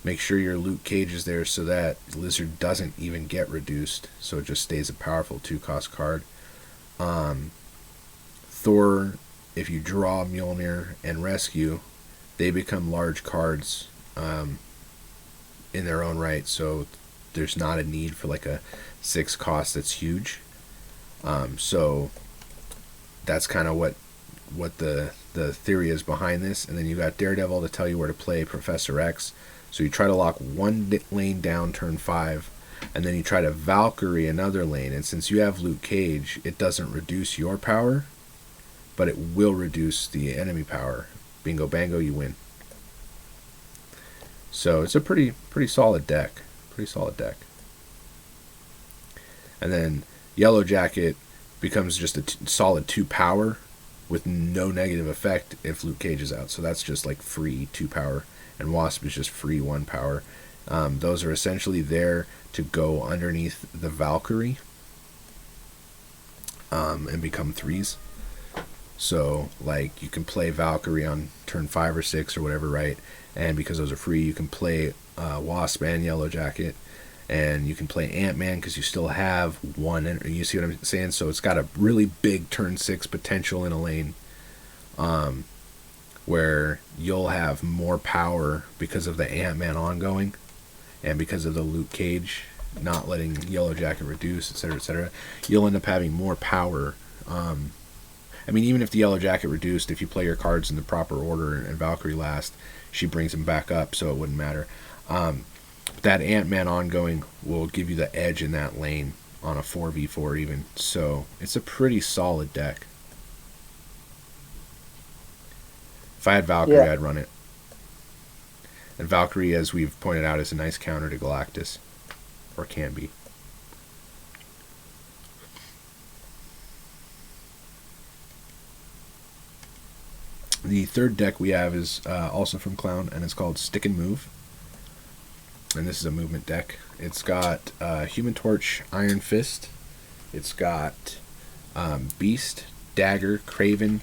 Make sure your Luke Cage is there so that Lizard doesn't even get reduced, so it just stays a powerful 2-cost card. Thor, if you draw Mjolnir and Rescue, they become large cards in their own right, so there's not a need for like a 6-cost that's huge. So that's kind of what the theory is behind this. And then you got Daredevil to tell you where to play Professor X. So you try to lock one lane down turn 5, and then you try to Valkyrie another lane. And since you have Luke Cage, it doesn't reduce your power, but it will reduce the enemy power. Bingo bango, you win. So it's a pretty solid deck. Pretty solid deck. And then Yellow Jacket becomes just a solid 2 power with no negative effect if Luke Cage is out. So that's just like free 2 power. And Wasp is just free 1 power. Those are essentially there to go underneath the Valkyrie and become 3s. So, like, you can play Valkyrie on turn 5 or 6 or whatever, right? And because those are free, you can play Wasp and Yellow Jacket. And you can play Ant-Man because you still have 1. And you see what I'm saying? So it's got a really big turn 6 potential in a lane. Where you'll have more power because of the Ant-Man ongoing and because of the Luke Cage not letting Yellow Jacket reduce, etc., etc. You'll end up having more power. I mean, even if the Yellow Jacket reduced, if you play your cards in the proper order and Valkyrie last, she brings him back up, so it wouldn't matter. That Ant-Man ongoing will give you the edge in that lane on a 4v4 even. So it's a pretty solid deck. If I had Valkyrie, I'd run it. And Valkyrie, as we've pointed out, is a nice counter to Galactus. Or can be. The third deck we have is also from Clown, and it's called Stick and Move. And this is a movement deck. It's got Human Torch, Iron Fist. It's got Beast, Dagger, Kraven.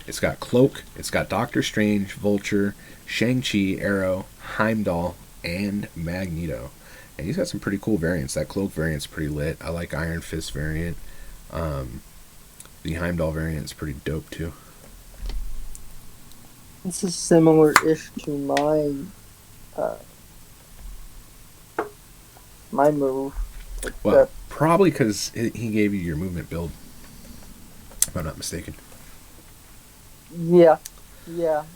It's got Cloak. It's got Doctor Strange, Vulture, Shang-Chi, Arrow, Heimdall, and Magneto. And he's got some pretty cool variants. That Cloak variant's pretty lit. I like Iron Fist variant. The Heimdall variant is pretty dope too. This is similar-ish to uh, my move. Well, probably because he gave you your movement build, if I'm not mistaken. Yeah.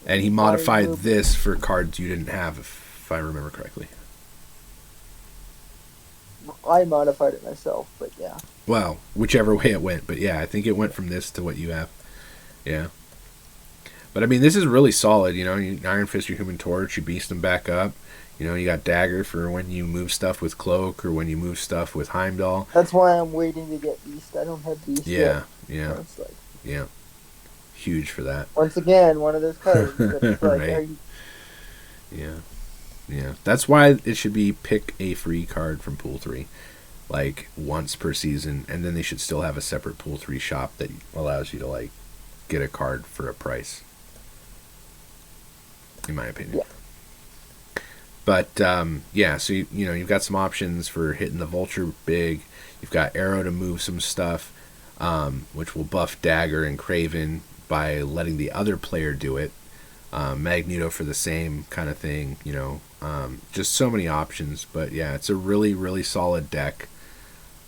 And he modified this for cards you didn't have, if I remember correctly. I modified it myself, but yeah. Well, whichever way it went, but yeah, I think it went from this to what you have. Yeah. But I mean, this is really solid, you know. You Iron Fist your Human Torch, you beast them back up. You know, you got Dagger for when you move stuff with Cloak or when you move stuff with Heimdall. That's why I'm waiting to get Beast. I don't have Beast yet. Yeah. Yeah. Huge for that. Once again, one of those cards. That's like, right. Yeah. That's why it should be pick a free card from Pool 3. Like, once per season. And then they should still have a separate Pool 3 shop that allows you to, like, get a card for a price. In my opinion. Yeah. But, yeah, so, you know, you've got some options for hitting the Vulture big. You've got Arrow to move some stuff, which will buff Dagger and Kraven by letting the other player do it. Magneto for the same kind of thing, you know. Just so many options. But, yeah, it's a really, really solid deck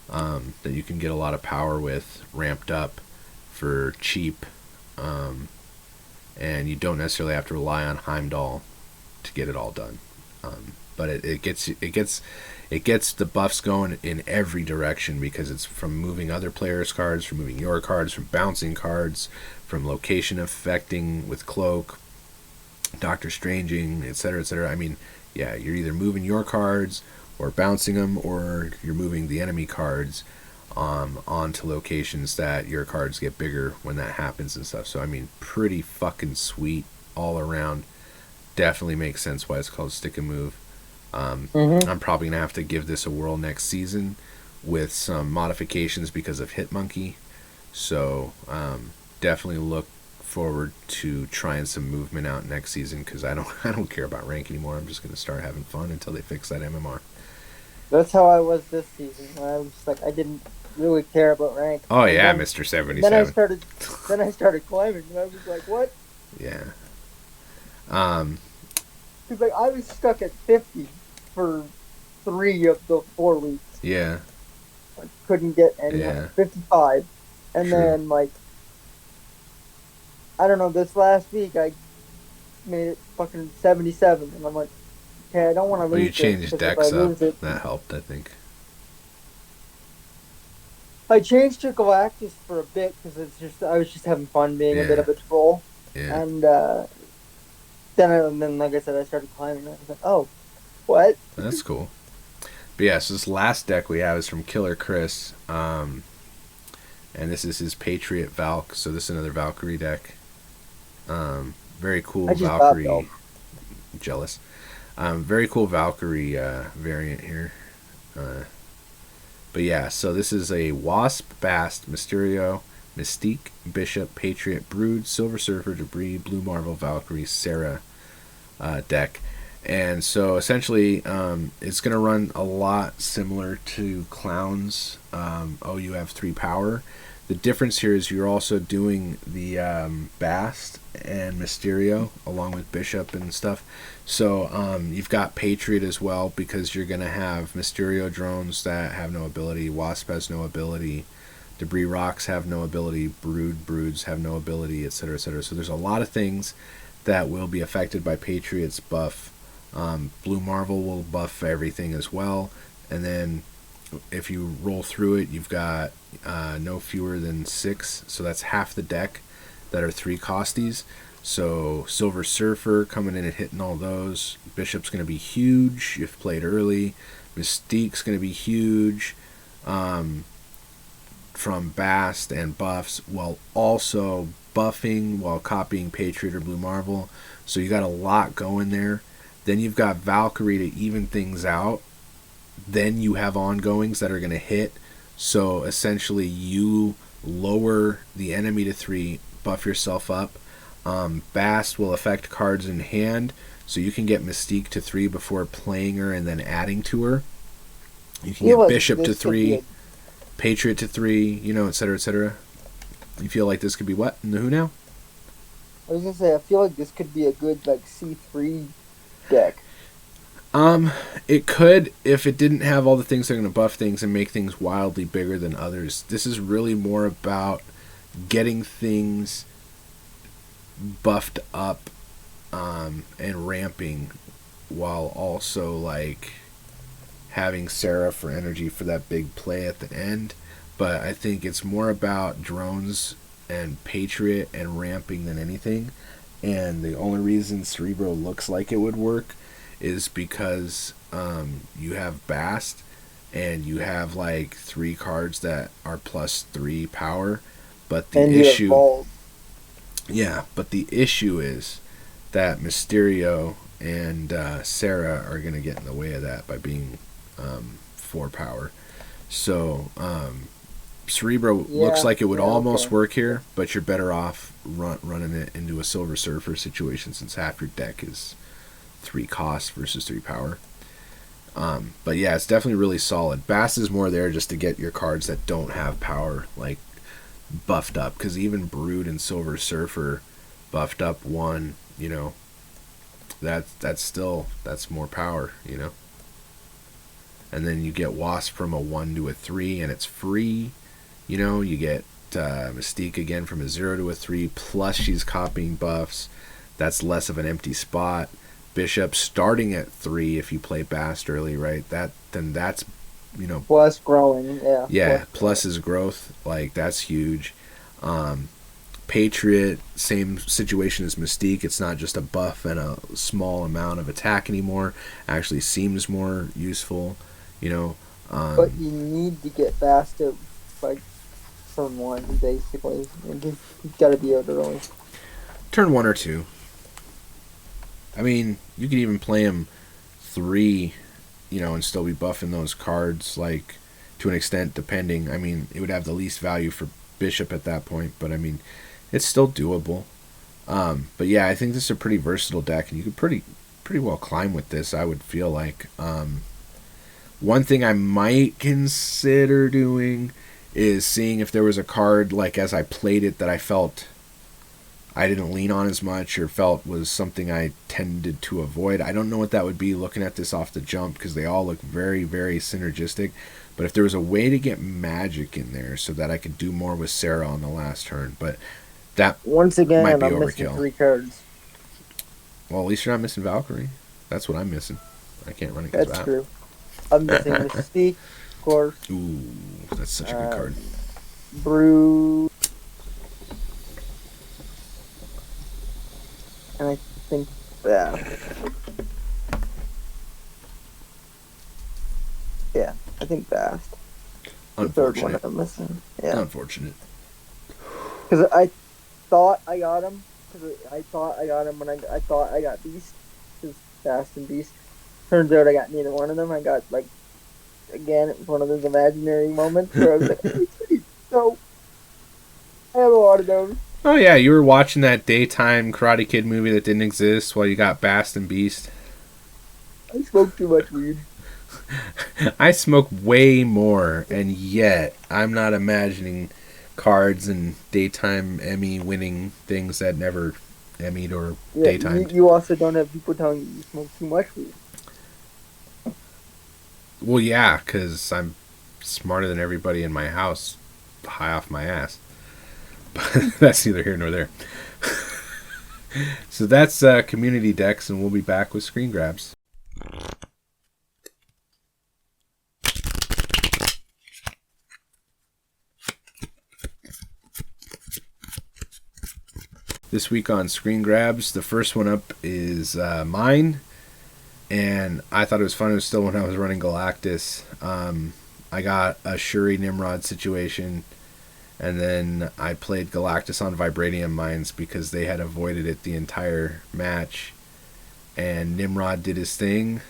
that you can get a lot of power with, ramped up for cheap. And you don't necessarily have to rely on Heimdall to get it all done. But it gets the buffs going in every direction because it's from moving other players' cards, from moving your cards, from bouncing cards, from location affecting with Cloak, Doctor Stranging, etc., etc. I mean, yeah, you're either moving your cards or bouncing them, or you're moving the enemy cards onto locations that your cards get bigger when that happens and stuff. So I mean, pretty fucking sweet all around. Definitely makes sense why it's called Stick and Move. I'm probably going to have to give this a whirl next season with some modifications because of Hitmonkey. So definitely look forward to trying some movement out next season because I don't care about rank anymore. I'm just going to start having fun until they fix that MMR. That's how I was this season. I was like, I didn't really care about rank. Oh yeah, Mr. 77. Then I started climbing, and I was like, what? Yeah. Cause like I was stuck at 50 for 3 of the 4 weeks. Yeah. I couldn't get any. 55, and then like I don't know. This last week I made it fucking 77, and I'm like, okay, I don't want to lose. Well, you changed decks up. That helped, I think. I changed to Galactus for a bit because I was just having fun being a bit of a troll. Yeah. And then, like I said, I started climbing. And I was like, oh, what? That's cool. But yeah, so this last deck we have is from Killer Chris. And this is his Patriot Valk. So this is another Valkyrie deck. Very cool Valkyrie. Jealous. Very cool Valkyrie variant here. But yeah, so this is a Wasp, Bast, Mysterio, Mystique, Bishop, Patriot, Brood, Silver Surfer, Debris, Blue Marvel, Valkyrie, Sarah deck. And so essentially it's going to run a lot similar to Clown's you have 3 power. The difference here is you're also doing the Bast and Mysterio along with Bishop and stuff. So you've got Patriot as well because you're going to have Mysterio drones that have no ability. Wasp has no ability. Debris Rocks have no ability. Broods have no ability, etc., etc. So there's a lot of things that will be affected by Patriot's buff. Blue Marvel will buff everything as well. And then if you roll through it, you've got no fewer than 6. So that's half the deck that are 3 costies. So Silver Surfer coming in and hitting all those. Bishop's going to be huge if played early. Mystique's going to be huge from Bast and buffs, while also buffing while copying Patriot or Blue Marvel. So you got a lot going there. Then you've got Valkyrie to even things out. Then you have ongoings that are going to hit. So essentially you lower the enemy to 3, buff yourself up. Bast will affect cards in hand, so you can get Mystique to 3 before playing her and then adding to her. You can get Bishop to 3, Patriot to 3, etc., etc. You feel like this could be what in the Who now? I was gonna say, I feel like this could be a good like C3 deck. It could if it didn't have all the things that are going to buff things and make things wildly bigger than others. This is really more about getting things buffed up and ramping while also like having Sarah for energy for that big play at the end. But I think it's more about drones and Patriot and ramping than anything. And the only reason Cerebro looks like it would work is because you have Bast and you have like 3 cards that are +3 power. But the issue, yeah, but the issue is that Mysterio and Sarah are going to get in the way of that by being 4 power. So Cerebro looks like it would almost work here, but you're better off running it into a Silver Surfer situation since half your deck is 3 cost versus 3 power. But yeah, it's definitely really solid. Bass is more there just to get your cards that don't have power like buffed up, because even Brood and Silver Surfer buffed up 1, you know, that's more power, you know. And then you get Wasp from a 1 to a 3 and it's free, you know. You get Mystique again from a 0 to a 3, plus she's copying buffs. That's less of an empty spot. Bishop starting at 3 if you play Bast early, right? That's, you know, plus growing, yeah, plus his growth, like that's huge. Patriot, same situation as Mystique. It's not just a buff and a small amount of attack anymore. Actually seems more useful, you know. But you need to get Bast to like turn 1 basically. He's got to be out early. Turn 1 or 2. I mean, you could even play him 3, you know, and still be buffing those cards, like, to an extent, depending. I mean, it would have the least value for Bishop at that point, but, I mean, it's still doable. But, yeah, I think this is a pretty versatile deck, and you could pretty well climb with this, I would feel like. One thing I might consider doing is seeing if there was a card, like, as I played it, that I felt I didn't lean on as much or felt was something I tended to avoid. I don't know what that would be looking at this off the jump, because they all look very, very synergistic. But if there was a way to get magic in there so that I could do more with Sarah on the last turn, but that once again might be I'm overkill. Missing 3 cards. Well, at least you're not missing Valkyrie. That's what I'm missing. I can't run against that. That's true. I'm missing Mystique, of course. Ooh, that's such a good card. Brood. And I think yeah, I think Bast. The third one I'm missing. Yeah. Unfortunate. Because I thought I got him. I thought I got him when I thought I got Beast. Because Bast and Beast. Turns out I got neither one of them. I got, like, again, it was one of those imaginary moments where I was like, so I have a lot of those. Oh yeah, you were watching that daytime Karate Kid movie that didn't exist while you got Bast and Beast. I smoke too much weed. I smoke way more, and yet I'm not imagining cards and daytime Emmy winning things that never Emmy'd or daytime. You also don't have people telling you smoke too much weed. Well, yeah, because I'm smarter than everybody in my house, high off my ass. But that's neither here nor there. So that's community decks, and we'll be back with screen grabs. This week on Screen Grabs, the first one up is mine, and I thought it was fun. It was still when I was running Galactus. I got a Shuri Nimrod situation, and then I played Galactus on Vibranium Mines because they had avoided it the entire match, and Nimrod did his thing.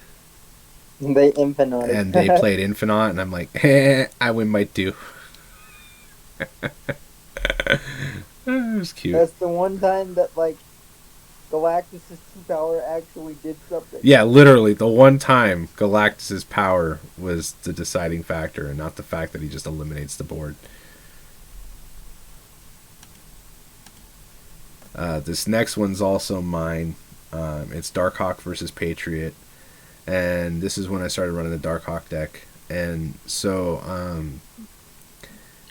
They Infinite. And they played Infinite, and I'm like, I win by 2. It was cute. That's the one time that, like, Galactus' 2 power actually did something. Yeah, literally, the one time Galactus' power was the deciding factor, and not the fact that he just eliminates the board. This next one's also mine. It's Darkhawk versus Patriot, and this is when I started running the Darkhawk deck. And so,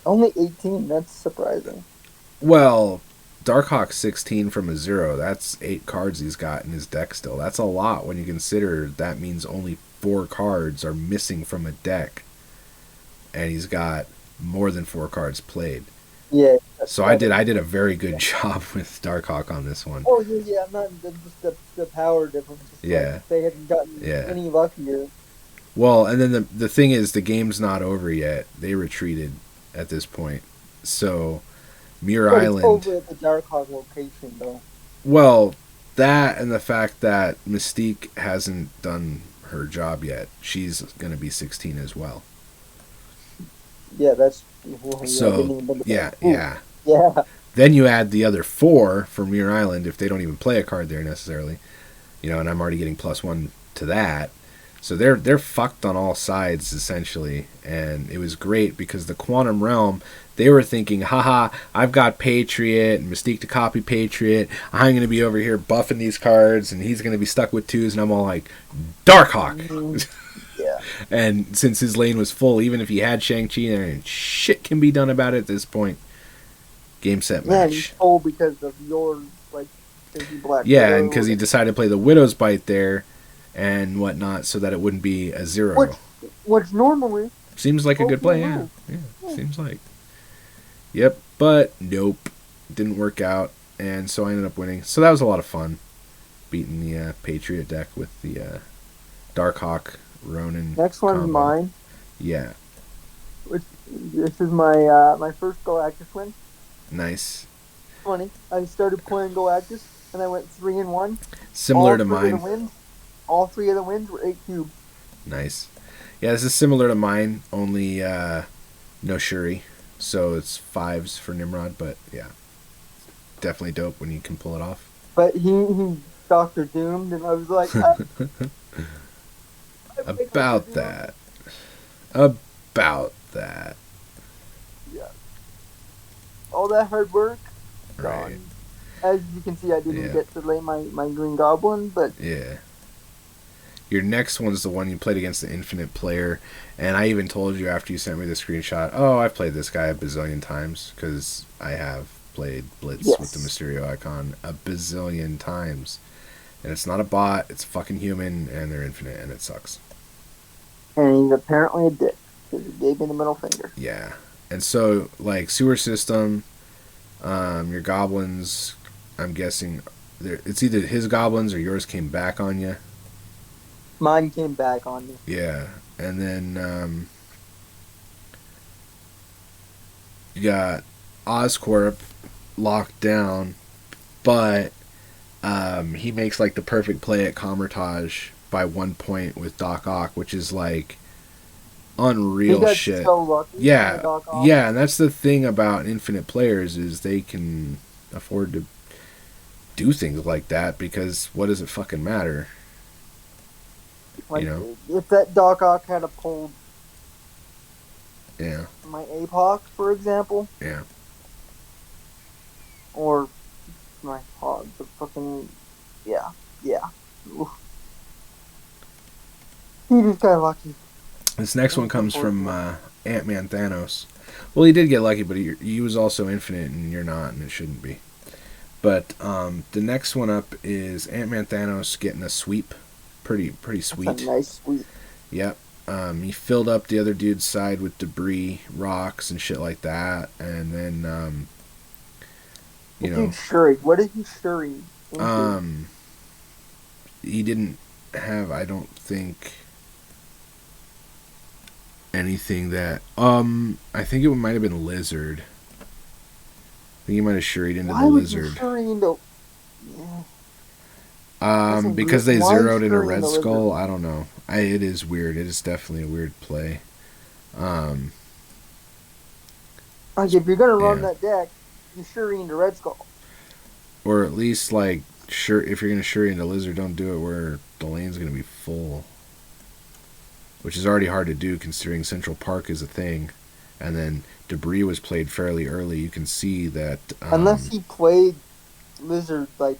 only 18. That's surprising. Well, Darkhawk 16 from a 0. That's 8 cards he's got in his deck still. That's a lot when you consider that means only 4 cards are missing from a deck, and he's got more than 4 cards played. Yeah. So I did a very good job with Darkhawk on this one. Oh yeah, not just the power difference. Yeah. Like they hadn't gotten any luckier. Well, and then the thing is, the game's not over yet. They retreated at this point. So Muir Island. It's over at the Darkhawk location, though. Well, that and the fact that Mystique hasn't done her job yet. She's going to be 16 as well. Yeah, that's... So, yeah. Yeah. Then you add the other 4 for Muir Island if they don't even play a card there necessarily. You know, and I'm already getting +1 to that. So they're fucked on all sides, essentially. And it was great because the Quantum Realm, they were thinking, haha, I've got Patriot and Mystique to copy Patriot. I'm going to be over here buffing these cards, and he's going to be stuck with 2s. And I'm all like, Darkhawk! Mm-hmm. Yeah. And since his lane was full, even if he had Shang-Chi there, and shit can be done about it at this point. Game, set, match. Yeah, he's full because of your, like, Black Yeah, and because he decided to play the Widow's Bite there and whatnot so that it wouldn't be a 0. Which normally... Seems like a good play, yeah. Seems like. Yep, but nope. Didn't work out, and so I ended up winning. So that was a lot of fun, beating the Patriot deck with the Darkhawk, Ronin Next one's combo. mine. Yeah. This is my my first Galactus win. Nice. Funny. I started playing Galactus, and I went 3-1. Similar to mine. All 3 of the wins were 8 cubes. Nice. Yeah, this is similar to mine, only no Shuri. So it's 5s for Nimrod, but yeah. Definitely dope when you can pull it off. But he Doctor Doomed, and I was like... About that. About that. Yeah. All that hard work. Right. Gone. As you can see, I didn't get to lay my Green Goblin, but... Yeah. Your next one's the one you played against the Infinite Player, and I even told you after you sent me the screenshot, oh, I've played this guy a bazillion times, because I have played Blitz with the Mysterio icon a bazillion times. And it's not a bot, it's a fucking human, and they're infinite, and it sucks. And he's apparently a dick, because he gave me the middle finger. Yeah. And so, like, sewer system, your goblins, I'm guessing, it's either his goblins or yours came back on you. Mine came back on me. Yeah. And then, you got Oscorp locked down, but he makes like the perfect play at Kamar-Taj by 1 point with Doc Ock, which is like unreal shit. So lucky. Yeah, yeah, and that's the thing about infinite players is they can afford to do things like that because what does it fucking matter? Like, you know, if that Doc Ock had a pulled, yeah, my APOC, for example, yeah, or my Hog, the fucking, yeah. Oof. He just got lucky. This next one comes from Ant-Man Thanos. Well, he did get lucky, but he was also infinite, and you're not, and it shouldn't be. But the next one up is Ant-Man Thanos getting a sweep. Pretty sweet. That's a nice sweep. Yep. He filled up the other dude's side with debris, rocks, and shit like that, and then you know. What did he Shuri? He didn't have, I don't think, anything that I think it might have been Lizard. I think he might have shuried into the Lizard. Shuri into... Yeah. Because they zeroed in a Red Skull. I don't know. It is weird. It is definitely a weird play. Like if you're gonna run that deck, you Shuri into Red Skull. Or at least like if you're gonna Shuri into Lizard, don't do it where the lane's gonna be full. Which is already hard to do considering Central Park is a thing. And then Debris was played fairly early. You can see that... unless he played Lizard, like,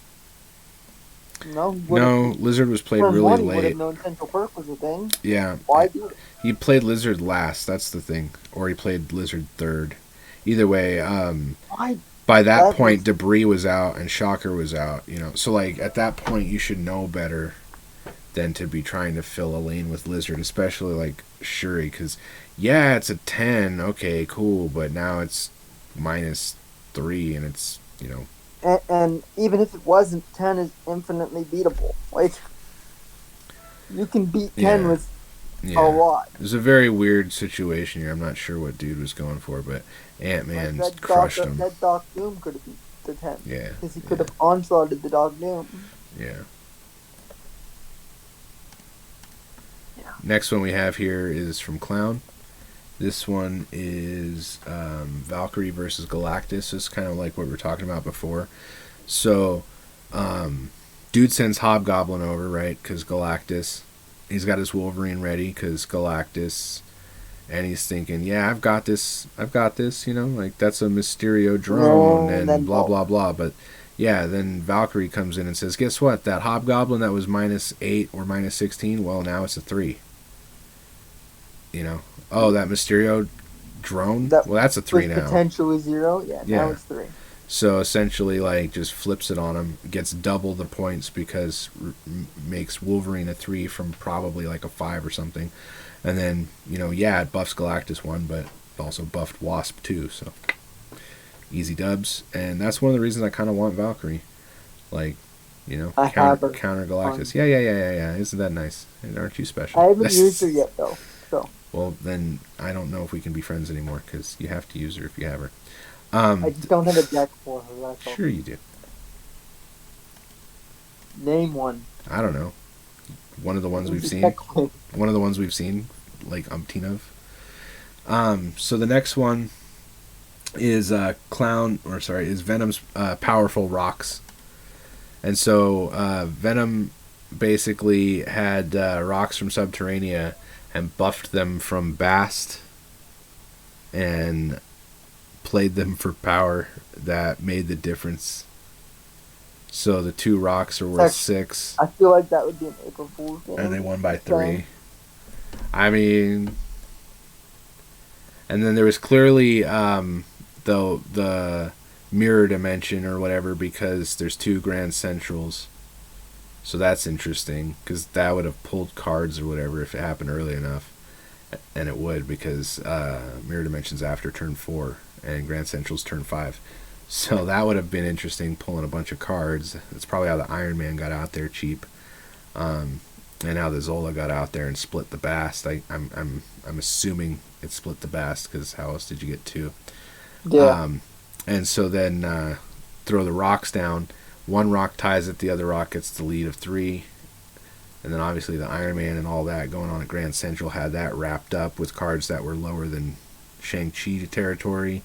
no. No, Lizard was played Turn really 1, he would have late. known Central Perk was a thing. Yeah. Why do it? He played Lizard last, that's the thing. Or he played Lizard third. Either way, Why? by that point, Debris was out and Shocker was out, you know. So, like, at that point, you should know better than to be trying to fill a lane with Lizard, especially, like, Shuri, because, yeah, it's a 10, okay, cool, but now it's -3, and it's, you know. And even if it wasn't, 10 is infinitely beatable. Like, you can beat 10 with a lot. It was a very weird situation here. I'm not sure what dude was going for, but Ant-Man crushed him. That Doc Doom could have beat the 10. Yeah. Because he could have onslaughted the Doc Doom. Yeah. Next one we have here is from Clown. This one is Valkyrie versus Galactus. It's kind of like what we were talking about before. So, dude sends Hobgoblin over, right? Because Galactus, he's got his Wolverine ready because Galactus, and he's thinking, yeah, I've got this, you know, like that's a Mysterio drone and blah, blah, blah. But yeah, then Valkyrie comes in and says, guess what? That Hobgoblin that was -8 or -16, well, now it's a 3. You know, oh, that Mysterio drone? Well, that's a 3 now. Potentially 0, now it's 3. So essentially, like, just flips it on him, gets double the points because makes Wolverine a 3 from probably like a 5 or something. And then, you know, yeah, it buffs Galactus 1, but also buffed Wasp 2, so easy dubs. And that's one of the reasons I kind of want Valkyrie. Like, you know, counter Galactus. Yeah. Isn't that nice? And aren't you special? I haven't used her yet, though. So. Well, then I don't know if we can be friends anymore because you have to use her if you have her. I just don't have a deck for her. That's all. Sure you do. Name one. I don't know. One of the ones we've seen. One of the ones we've seen, like umpteen of. So the next one is Venom's powerful rocks. And so Venom basically had rocks from Subterranea and buffed them from Bast and played them for power that made the difference. So the 2 rocks are worth 6. I feel like that would be an April Fool's game. And they won by 3. I mean, and then there was clearly the mirror dimension or whatever because there's 2 Grand Centrals. So that's interesting because that would have pulled cards or whatever if it happened early enough. And it would because mirror dimension's after turn 4 and Grand Central's turn 5. So that would have been interesting, pulling a bunch of cards. That's probably how the Iron Man got out there cheap, and how the Zola got out there and split the Bast. I'm assuming it split the Bast because how else did you get 2? Yeah. And so then throw the rocks down. 1 rock ties it, the other rock gets the lead of 3. And then obviously the Iron Man and all that going on at Grand Central had that wrapped up with cards that were lower than Shang-Chi territory.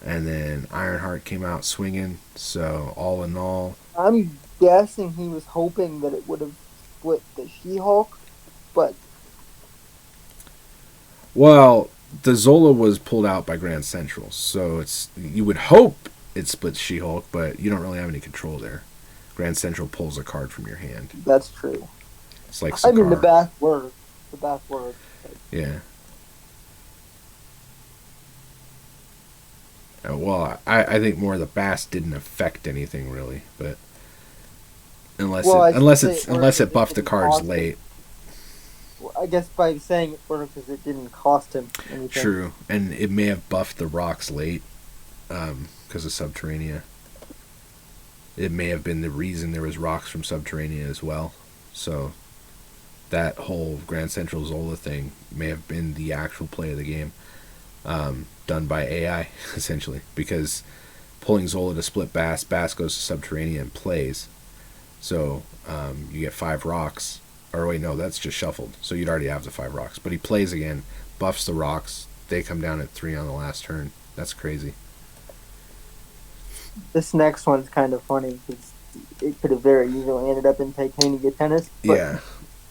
And then Ironheart came out swinging. So all in all, I'm guessing he was hoping that it would have split the She-Hulk, but well, the Zola was pulled out by Grand Central, so you would hope it splits She-Hulk, but you don't really have any control there. Grand Central pulls a card from your hand. That's true. It's like Sakaar. I mean, the back word. Yeah. Well, I think more the Bast didn't affect anything really, but unless it buffed the cards late. Well, I guess by saying it worked because it didn't cost him anything. True, and it may have buffed the rocks late because of Subterranea. It may have been the reason there was rocks from Subterranea as well. So that whole Grand Central Zola thing may have been the actual play of the game. Done by AI, essentially, because pulling Zola to split Bast goes to Subterranea and plays. So you get 5 rocks. Or wait, no, that's just shuffled. So you'd already have the 5 rocks. But he plays again, buffs the rocks. They come down at 3 on the last turn. That's crazy. This next one's kind of funny because it could have very easily ended up in Titania Tennis. Yeah.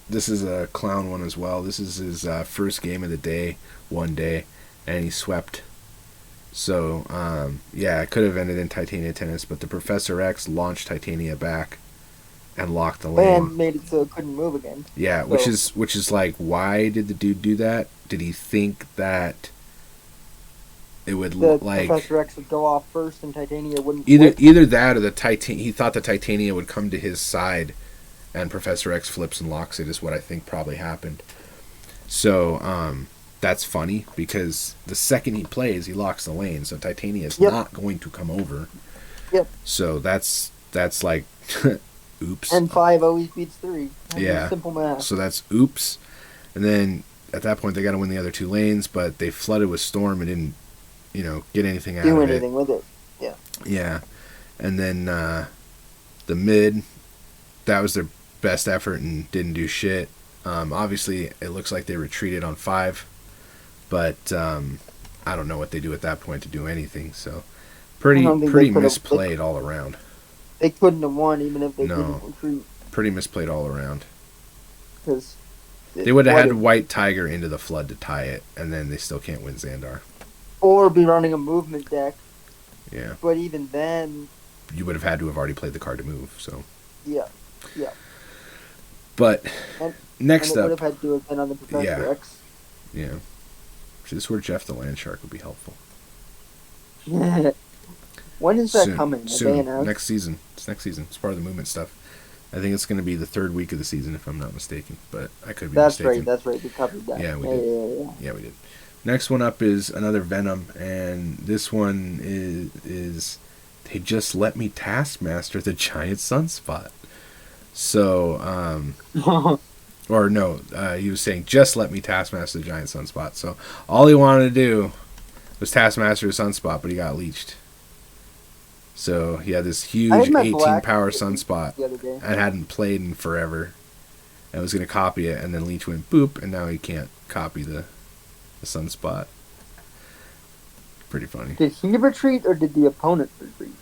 This is a Clown one as well. This is his first game of the day, one day. And he swept So, yeah, it could have ended in Titania tennis, but the Professor X launched Titania back and locked the lane. And made it so it couldn't move again. Yeah, so. which is like, why did the dude do that? Did he think that it would like Professor X would go off first and Titania wouldn't? Either that or he thought the Titania would come to his side, and Professor X flips and locks it is what I think probably happened. So, that's funny because the second he plays, he locks the lane, so Titania is not going to come over. Yep. So that's like, oops. And 5 always beats 3. Yeah. Simple math. So that's oops. And then at that point, they got to win the other 2 lanes, but they flooded with Storm and didn't, get anything out of it. Do anything with it. Yeah. Yeah. And then the mid, that was their best effort and didn't do shit. Obviously, it looks like they retreated on 5. But I don't know what they do at that point to do anything. So pretty misplayed all around. They couldn't have won even if they didn't retreat. Pretty misplayed all around. Because they would have had White Tiger into the flood to tie it, and then they still can't win Xandar. Or be running a movement deck. Yeah. But even then, you would have had to have already played the card to move. So. Yeah. But next up, would have had to have been on the Professor X. Yeah. This is where Jeff the Land Shark would be helpful. When is that coming? Soon. Next season. It's next season. It's part of the movement stuff. I think it's going to be the 3rd week of the season, if I'm not mistaken. But I could be mistaken. That's right. We covered that. Yeah, we did. Yeah, we did. Next one up is another Venom, and this one is they just let me Taskmaster the Giant Sunspot. So, or no, he was saying, just let me Taskmaster the Giant Sunspot. So, all he wanted to do was Taskmaster the Sunspot, but he got leeched. So, he had this huge 18-power Sunspot and hadn't played in forever. And was going to copy it, and then Leech went boop, and now he can't copy the Sunspot. Pretty funny. Did he retreat, or did the opponent retreat?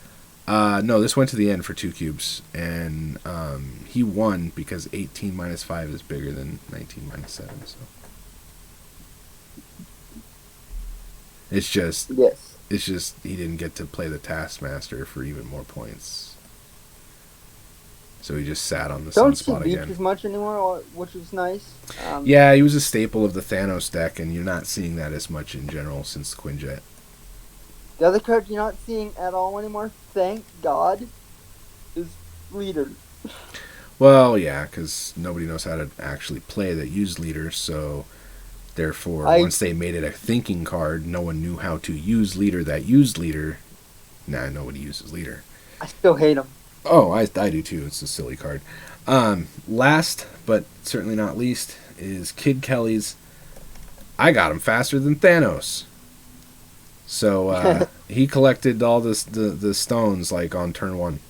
No, this went to the end for 2 cubes, and he won because 18 minus 5 is bigger than 19 minus 7. So it's just he didn't get to play the Taskmaster for even more points, so he just sat on the Sunspot again. Don't see as much anymore, which is nice. Yeah, he was a staple of the Thanos deck, and you're not seeing that as much in general since Quinjet. The other card you're not seeing at all anymore, thank God, is Leader. Well, yeah, because nobody knows how to actually play that use Leader, so therefore, once they made it a thinking card, no one knew how to use Leader that used Leader. Now nobody uses Leader. I still hate him. Oh, I do too. It's a silly card. Last, but certainly not least, is Kid Kelly's I got him faster than Thanos. So he collected all the stones like on turn 1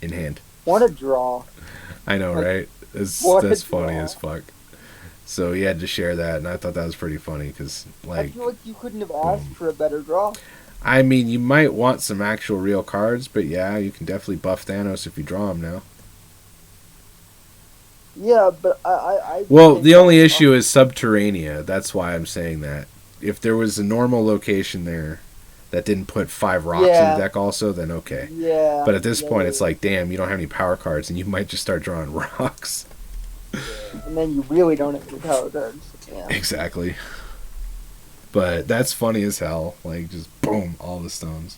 in hand. What a draw! I know, right? That's funny as fuck. So he had to share that, and I thought that was pretty funny because, like, I feel like you couldn't have asked for a better draw. I mean, you might want some actual real cards, but yeah, you can definitely buff Thanos if you draw him now. Yeah, but I well, the only issue is Subterranea. That's why I'm saying that. If there was a normal location there that didn't put 5 rocks in the deck also, then okay. Yeah. But at this point, it's like, damn, you don't have any power cards, and you might just start drawing rocks. Yeah. And then you really don't have any power cards. Yeah. Exactly. But that's funny as hell. Like, just boom, all the stones.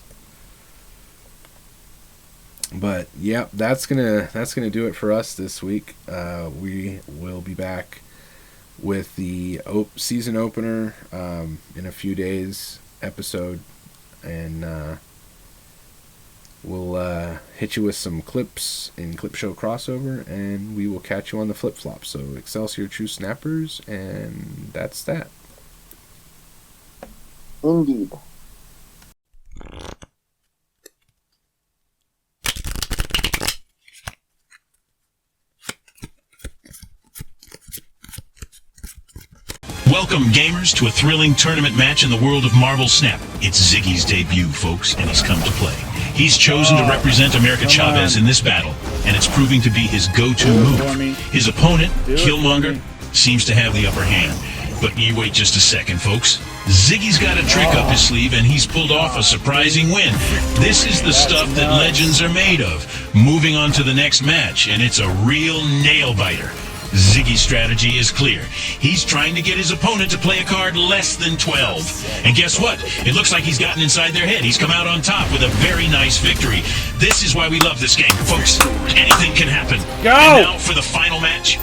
But, yep, that's gonna do it for us this week. We will be back with the season opener in a few days episode, and we'll hit you with some clips in Clip Show crossover, and we will catch you on the flip-flop. So Excelsior True Snappers, and that's that. Indeed. Welcome, gamers, to a thrilling tournament match in the world of Marvel Snap. It's Ziggy's debut, folks, and he's come to play. He's chosen to represent America Chavez in this battle, and it's proving to be his go-to move. His opponent, Killmonger, seems to have the upper hand. But you wait just a second, folks. Ziggy's got a trick up his sleeve, and he's pulled off a surprising win. This is the stuff that legends are made of. Moving on to the next match, and it's a real nail-biter. Ziggy's strategy is clear. He's trying to get his opponent to play a card less than 12. And guess what? It looks like he's gotten inside their head. He's come out on top with a very nice victory. This is why we love this game, folks. Anything can happen. Go! And now for the final match.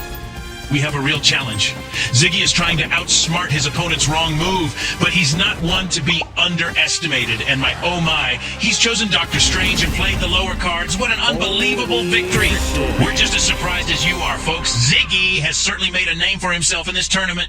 We have a real challenge. Ziggy is trying to outsmart his opponent's wrong move, but he's not one to be underestimated. And oh my, he's chosen Doctor Strange and played the lower cards. What an unbelievable victory. We're just as surprised as you are, folks. Ziggy has certainly made a name for himself in this tournament.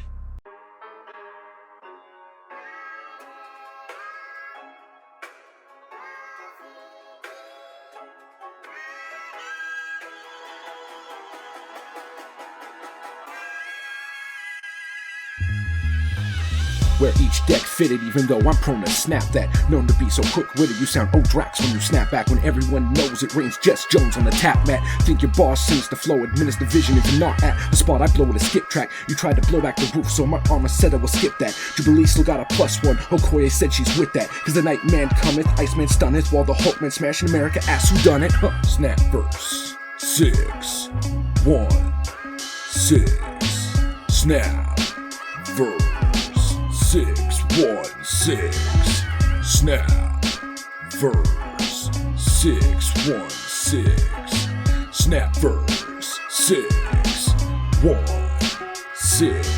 Where each deck fitted, even though I'm prone to snap that. Known to be so quick-witted, you sound Drax when you snap back. When everyone knows it rains Jess Jones on the tap mat. Think your boss sings the flow, administer vision if you're not at a spot I blow with a skip track. You tried to blow back the roof, so my armor said I will skip that. Jubilee still got a +1, Okoye said she's with that. Cause the Nightman cometh, Iceman stunneth, while the Hulkman smashing America ass who done it? Snapverse616. Snapverse616. Snapverse616. Snapverse616.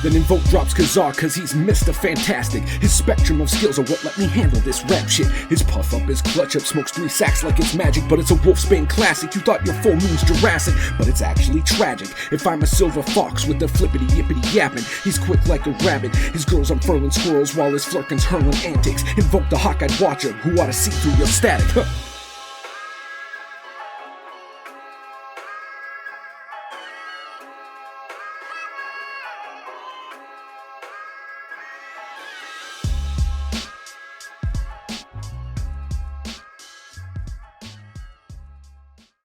Then invoke drops Kazar cause he's Mr. Fantastic. His spectrum of skills are what let me handle this rap shit. His puff up, his clutch up, smokes 3 sacks like it's magic. But it's a Wolfsbane classic. You thought your full moon's Jurassic, but it's actually tragic. If I'm a silver fox with the flippity yippity yapping, he's quick like a rabbit. His girls unfurling squirrels while his flirkins hurling antics. Invoke the hawk-eyed watcher who ought to see through your static.